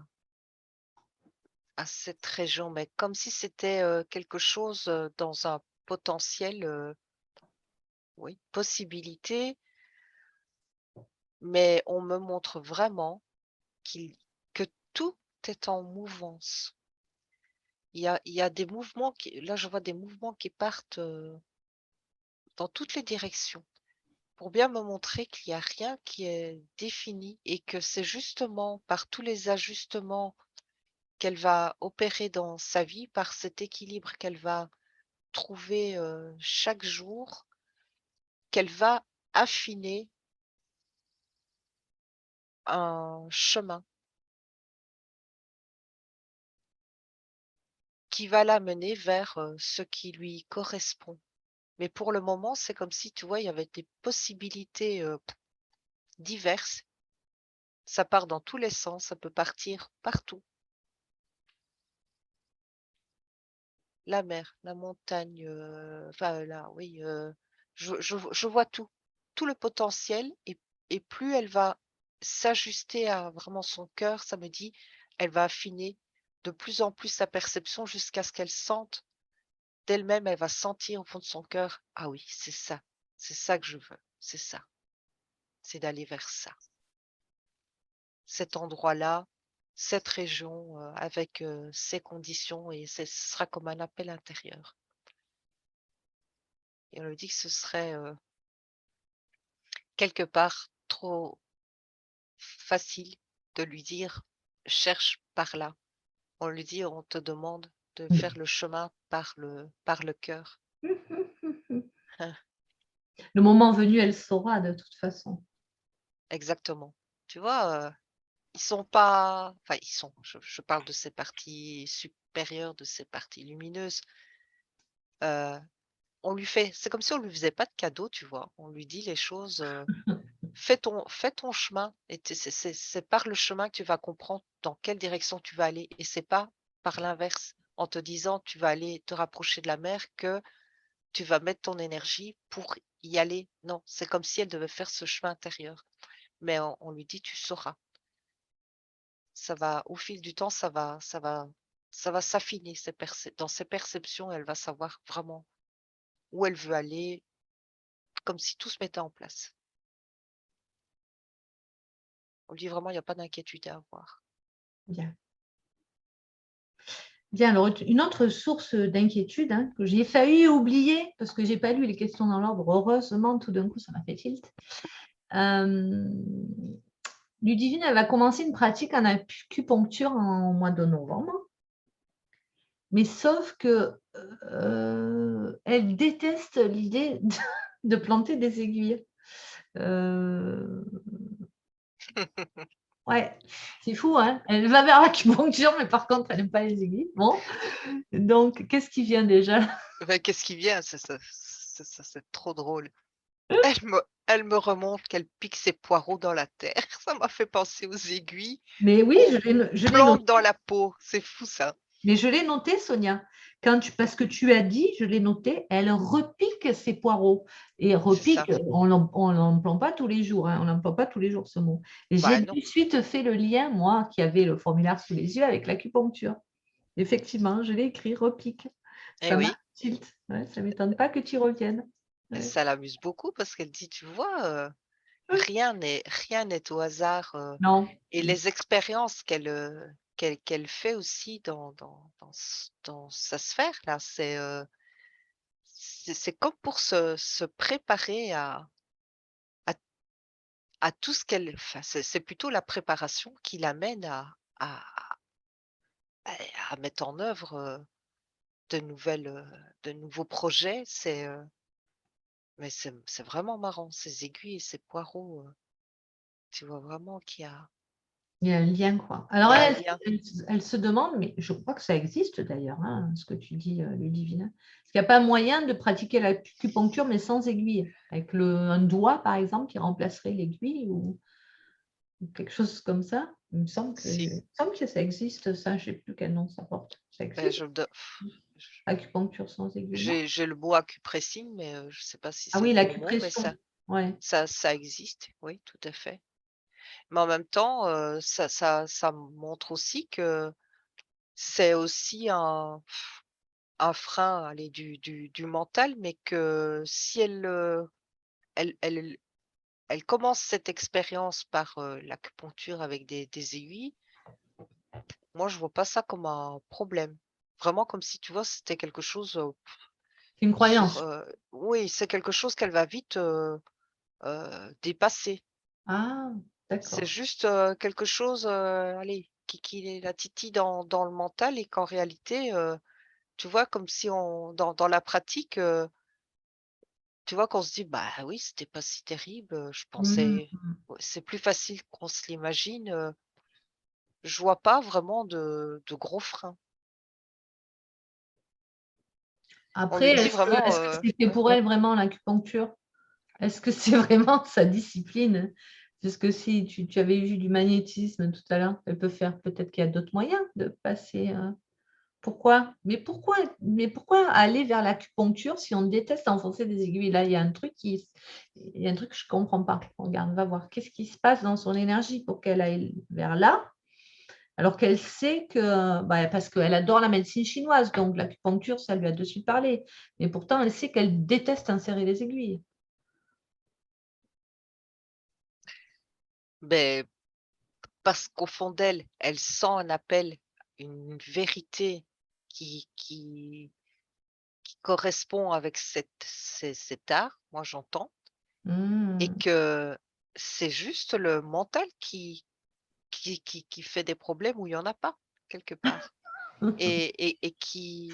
Speaker 2: cette région, mais comme si c'était, quelque chose, dans un potentiel, oui, possibilité, mais on me montre vraiment qu'il que tout est en mouvance. Il y a des mouvements qui là, je vois des mouvements qui partent, dans toutes les directions pour bien me montrer qu'il y a rien qui est défini et que c'est justement par tous les ajustements qu'elle va opérer dans sa vie, par cet équilibre qu'elle va trouver, chaque jour, qu'elle va affiner un chemin qui va la mener vers, ce qui lui correspond. Mais pour le moment, c'est comme si, tu vois, il y avait des possibilités, diverses. Ça part dans tous les sens, ça peut partir partout. La mer, la montagne, enfin là, oui, je vois tout, tout le potentiel et plus elle va s'ajuster à vraiment son cœur, ça me dit, elle va affiner de plus en plus sa perception jusqu'à ce qu'elle sente d'elle-même, elle va sentir au fond de son cœur: «Ah oui, c'est ça que je veux, c'est ça, c'est d'aller vers ça». Cet endroit-là, cette région, avec, ces conditions et ce sera comme un appel intérieur et on me dit que ce serait, quelque part trop facile de lui dire: «Cherche par là». On lui dit: «On te demande de faire le chemin par le cœur».
Speaker 1: Le moment venu, elle saura de toute façon.
Speaker 2: Exactement. Tu vois, ils sont pas enfin ils sont, je parle de ces parties supérieures, de ces parties lumineuses, heu, on lui fait c'est comme si on lui faisait pas de cadeau, tu vois? On lui dit les choses, fais ton chemin et tu c'est par le chemin que tu vas comprendre dans quelle direction tu vas aller et c'est pas par l'inverse, en te disant: «Tu vas aller te rapprocher de la mer» que tu vas mettre ton énergie pour y aller. Non, c'est comme si elle devait faire ce chemin intérieur. Mais on lui dit: «Tu sauras». Ça va au fil du temps, ça va s'affiner dans ses perceptions, elle va savoir vraiment où elle veut aller, comme si tout se mettait en place. On lui dit vraiment: «Il y a pas d'inquiétude à avoir».
Speaker 1: Bien. Bien, alors une autre source, d'inquiétude, hein, que j'ai failli oublier parce que j'ai pas lu les questions dans l'ordre. Heureusement, tout d'un coup, ça m'a fait tilt. Hem, Ludivine, elle va commencer une pratique en acupuncture en mois de novembre, mais sauf que, elle déteste l'idée de planter des aiguilles. Heu, ouais, c'est fou, hein? Elle va vers l'acupuncture, mais par contre, elle aime pas les aiguilles. Bon, donc qu'est-ce qui vient déjà?
Speaker 2: Bah, qu'est-ce qui vient? C'est trop drôle. Elle me remonte qu'elle pique ses poireaux dans la terre. Ça m'a fait penser aux aiguilles
Speaker 1: Mais oui,
Speaker 2: qu'on
Speaker 1: je l'ai
Speaker 2: plante dans
Speaker 1: noté,
Speaker 2: la peau. C'est fou ça.
Speaker 1: mais je l'ai noté, Sonia. Parce que tu as dit, je l'ai noté, elle repique ses poireaux et
Speaker 2: C'est ça.
Speaker 1: repique, on l'emploie pas tous les jours, hein, on n'emploie pas tous les jours ce mot et j'ai
Speaker 2: Bah,
Speaker 1: de
Speaker 2: non.
Speaker 1: suite fait le lien, moi qui avais le formulaire sous les yeux, avec l'acupuncture. Effectivement, je l'ai écrit, repique.
Speaker 2: Eh
Speaker 1: Ça m'a
Speaker 2: oui,
Speaker 1: tilt. Ouais, ça m'étonne pas que tu y reviennes. Ouais.
Speaker 2: ça l'amuse beaucoup parce qu'elle dit: «Tu vois, rien n'est au hasard»,
Speaker 1: Non.
Speaker 2: et les expériences qu'elle fait aussi dans sa sphère là, c'est comme pour se préparer à à tout ce qu'elle enfin, c'est plutôt la préparation qui l'amène à mettre en œuvre, de nouvelles, de nouveaux projets. Mais c'est vraiment marrant, ces aiguilles et ces poireaux, tu vois vraiment
Speaker 1: Il y a un lien, quoi.
Speaker 2: il
Speaker 1: Alors,
Speaker 2: y a un
Speaker 1: elle,
Speaker 2: lien.
Speaker 1: elle se demande, mais je crois que ça existe d'ailleurs, hein, ce que tu dis, Ludivine. Est-ce qu'il n'y a pas moyen de pratiquer l'acupuncture, mais sans aiguille, avec un doigt, par exemple, qui remplacerait l'aiguille ou quelque chose comme ça?
Speaker 2: Si,
Speaker 1: Il me semble que ça existe, ça. Je ne sais plus quel nom ça porte. Ça
Speaker 2: beh,
Speaker 1: existe,
Speaker 2: je me de
Speaker 1: acupuncture sans aiguille, non?
Speaker 2: j'ai le mot acupressing, mais je sais pas si
Speaker 1: Ah
Speaker 2: c'est
Speaker 1: oui,
Speaker 2: le bon mot, mais
Speaker 1: l'acupression. Ouais.
Speaker 2: ça existe, oui, tout à fait. Mais en même temps, ça montre aussi que c'est aussi un frein, allez, du mental, mais que si elle elle commence cette expérience par, l'acupuncture avec des aiguilles, moi je vois pas ça comme un problème. Vraiment comme si, tu vois, c'était quelque chose,
Speaker 1: C'est une
Speaker 2: sur,
Speaker 1: croyance.
Speaker 2: oui, c'est quelque chose qu'elle va vite, dépasser.
Speaker 1: Ah,
Speaker 2: C'est
Speaker 1: d'accord.
Speaker 2: juste, quelque chose, allez, qui la titille dans le mental et qu'en réalité, tu vois, comme si on dans la pratique, tu vois, qu'on se dit: «Bah oui, c'était pas si terrible, je
Speaker 1: Mhm.
Speaker 2: pensais ouais, c'est plus facile qu'on se l'imagine», je vois pas vraiment de gros freins. On
Speaker 1: Après,
Speaker 2: lui dit vraiment,
Speaker 1: est-ce que c'est fait
Speaker 2: ouais,
Speaker 1: pour elle vraiment l'acupuncture? Est-ce que c'est vraiment sa discipline? Parce que si tu avais vu du magnétisme tout à l'heure, elle peut faire peut-être qu'il y a d'autres moyens de passer, pourquoi? Mais pourquoi aller vers l'acupuncture si on déteste enfoncer des aiguilles? Là, il y a un truc que je comprends pas. Regarde, va voir. Qu'est-ce qui se passe dans son énergie pour qu'elle aille vers là? Alors qu'elle sait que, bah, parce qu'elle adore la médecine chinoise, donc l'acupuncture, ça lui a de suite parlé. Mais pourtant, elle sait qu'elle déteste insérer les aiguilles.
Speaker 2: beh, parce qu'au fond d'elle, elle sent un appel, une vérité qui correspond avec cet art, moi j'entends, et
Speaker 1: Mmh.
Speaker 2: que c'est juste le mental qui fait des problèmes où il y en a pas, quelque part. Et qui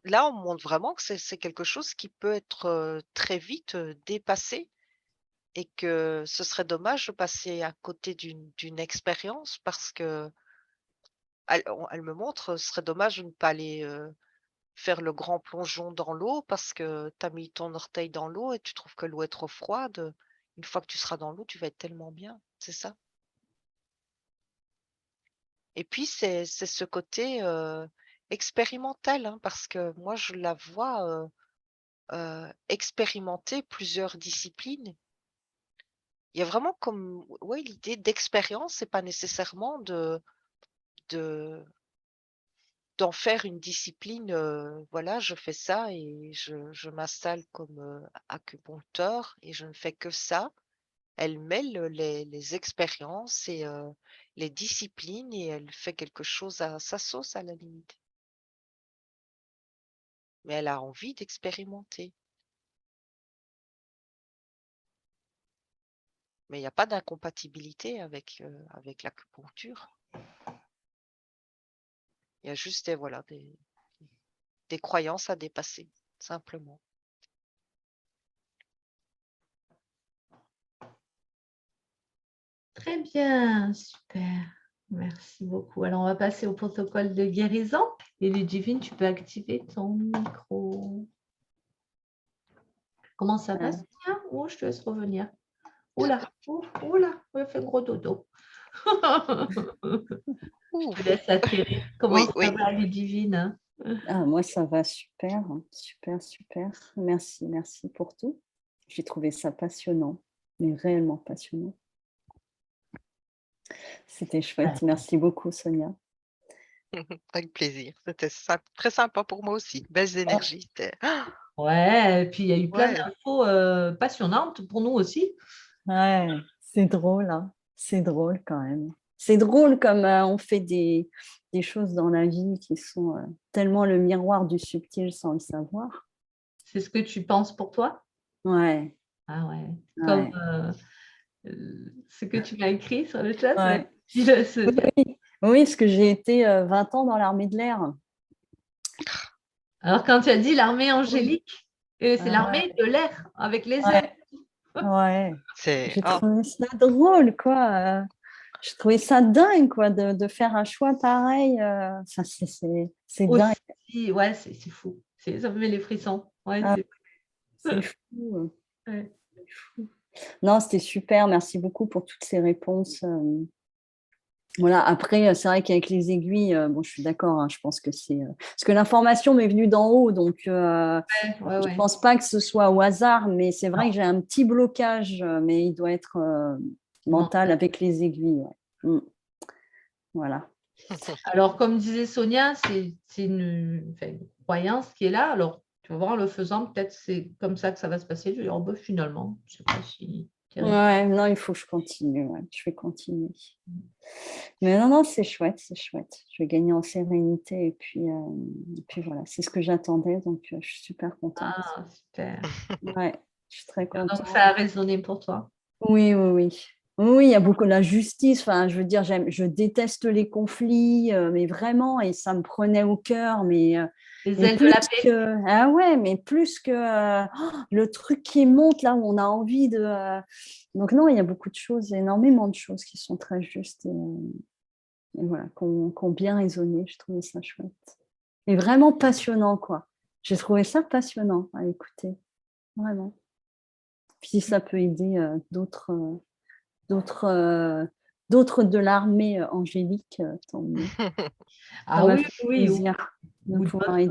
Speaker 2: là, on montre vraiment que c'est quelque chose qui peut être, très vite, dépassé et que ce serait dommage de passer à côté d'une expérience parce qu'elle elle me montre, ce serait dommage de ne pas aller, faire le grand plongeon dans l'eau parce que tu as mis ton orteil dans l'eau et tu trouves que l'eau est trop froide. Une fois que tu seras dans l'eau, tu vas être tellement bien, c'est ça? Et puis c'est ce côté, expérimental, hein, parce que moi je la vois, expérimenter plusieurs disciplines. Il y a vraiment comme ouais, l'idée d'expérience, c'est pas nécessairement de d'en faire une discipline, voilà, je fais ça et je m'installe comme, acupuncteur et je ne fais que ça. Elle mêle, les expériences et les disciplines et elle fait quelque chose à sa sauce à la limite. Mais elle a envie d'expérimenter. Mais il y a pas d'incompatibilité avec l'acupuncture. Il y a juste des voilà, des croyances à dépasser, simplement.
Speaker 1: Très bien, super. Merci beaucoup. Alors, on va passer au protocole de guérison. Et Ludivine, tu peux activer ton micro. Comment ça va,
Speaker 3: Euh,
Speaker 1: Sonia? Oh, je te laisse revenir. Oula, oula, elle fait gros dodo. Je
Speaker 2: Ouh!
Speaker 1: te laisse atterrir. Comment
Speaker 2: Oui,
Speaker 1: ça
Speaker 2: oui.
Speaker 1: va, Ludivine?
Speaker 3: moi, ça va super, hein, super, super. Merci, merci pour tout. J'ai trouvé ça passionnant, mais réellement passionnant. C'était chouette. Merci beaucoup, Sonia.
Speaker 2: Avec plaisir. C'était très sympa pour moi aussi. Belles énergies, c'était
Speaker 1: Ouais, et puis il y a eu plein
Speaker 2: ouais.
Speaker 1: d'infos passionnantes pour nous aussi.
Speaker 3: Ouais, c'est drôle, hein. C'est drôle quand même. C'est drôle comme on fait des choses dans la vie qui sont tellement le miroir du subtil sans le savoir.
Speaker 1: C'est ce que tu penses pour toi?
Speaker 3: Ouais,
Speaker 1: Ah ouais. Comme
Speaker 3: ouais.
Speaker 1: ce que tu m'as écrit sur le chat.
Speaker 3: Ouais.
Speaker 1: Ce-
Speaker 3: Oui, parce que j'ai été 20 ans dans l'armée de l'air.
Speaker 1: Alors, quand tu as dit l'armée angélique, c'est l'armée
Speaker 3: Ouais.
Speaker 1: de l'air, avec les ailes.
Speaker 3: Ouais.
Speaker 2: C'est
Speaker 3: J'ai trouvé ça drôle, quoi. J'ai trouvé ça dingue, quoi, de faire un choix pareil. Enfin, c'est dingue.
Speaker 1: Aussi, ouais, c'est fou. Ça me met les frissons. Ouais,
Speaker 3: Ah, c'est fou.
Speaker 1: ouais.
Speaker 3: Non, c'était super. Merci beaucoup pour toutes ces réponses. Voilà. Après, c'est vrai qu'avec les aiguilles, bon, je suis d'accord. Hein, je pense que c'est parce que l'information m'est venue d'en haut, donc je pense pas que ce soit au hasard. Mais c'est vrai que j'ai un petit blocage, mais il doit être mental avec les aiguilles. Ouais. Voilà.
Speaker 1: Alors, comme disait Sonia, c'est une croyance qui est là. Alors, tu vas voir, en le faisant, peut-être c'est comme ça que ça va se passer. Je vais dire, oh, bah, finalement, je ne sais pas si...
Speaker 3: Ouais, non, il faut que je continue. Ouais. Je vais continuer. Mais non, c'est chouette, c'est chouette. Je vais gagner en sérénité et puis voilà, c'est ce que j'attendais, donc je suis super contente.
Speaker 1: Ah, super.
Speaker 3: Ouais, je suis très contente.
Speaker 1: Donc, ça a résonné pour toi.
Speaker 3: Oui. Oui, il y a beaucoup de la justice. Enfin, je veux dire, je déteste les conflits, mais vraiment, et ça me prenait au cœur, mais
Speaker 1: Les ailes de la paix.
Speaker 3: Ah ouais, mais plus que le truc qui monte là où on a envie de. Donc non, il y a beaucoup de choses, énormément de choses qui sont très justes et voilà, qui ont bien résonné. Je trouvais ça chouette. Et vraiment passionnant, quoi. J'ai trouvé ça passionnant à écouter, vraiment. Puis si ça peut aider d'autres de l'armée angélique, tant mieux.
Speaker 1: Ah oui,
Speaker 3: plaisir de pouvoir aider.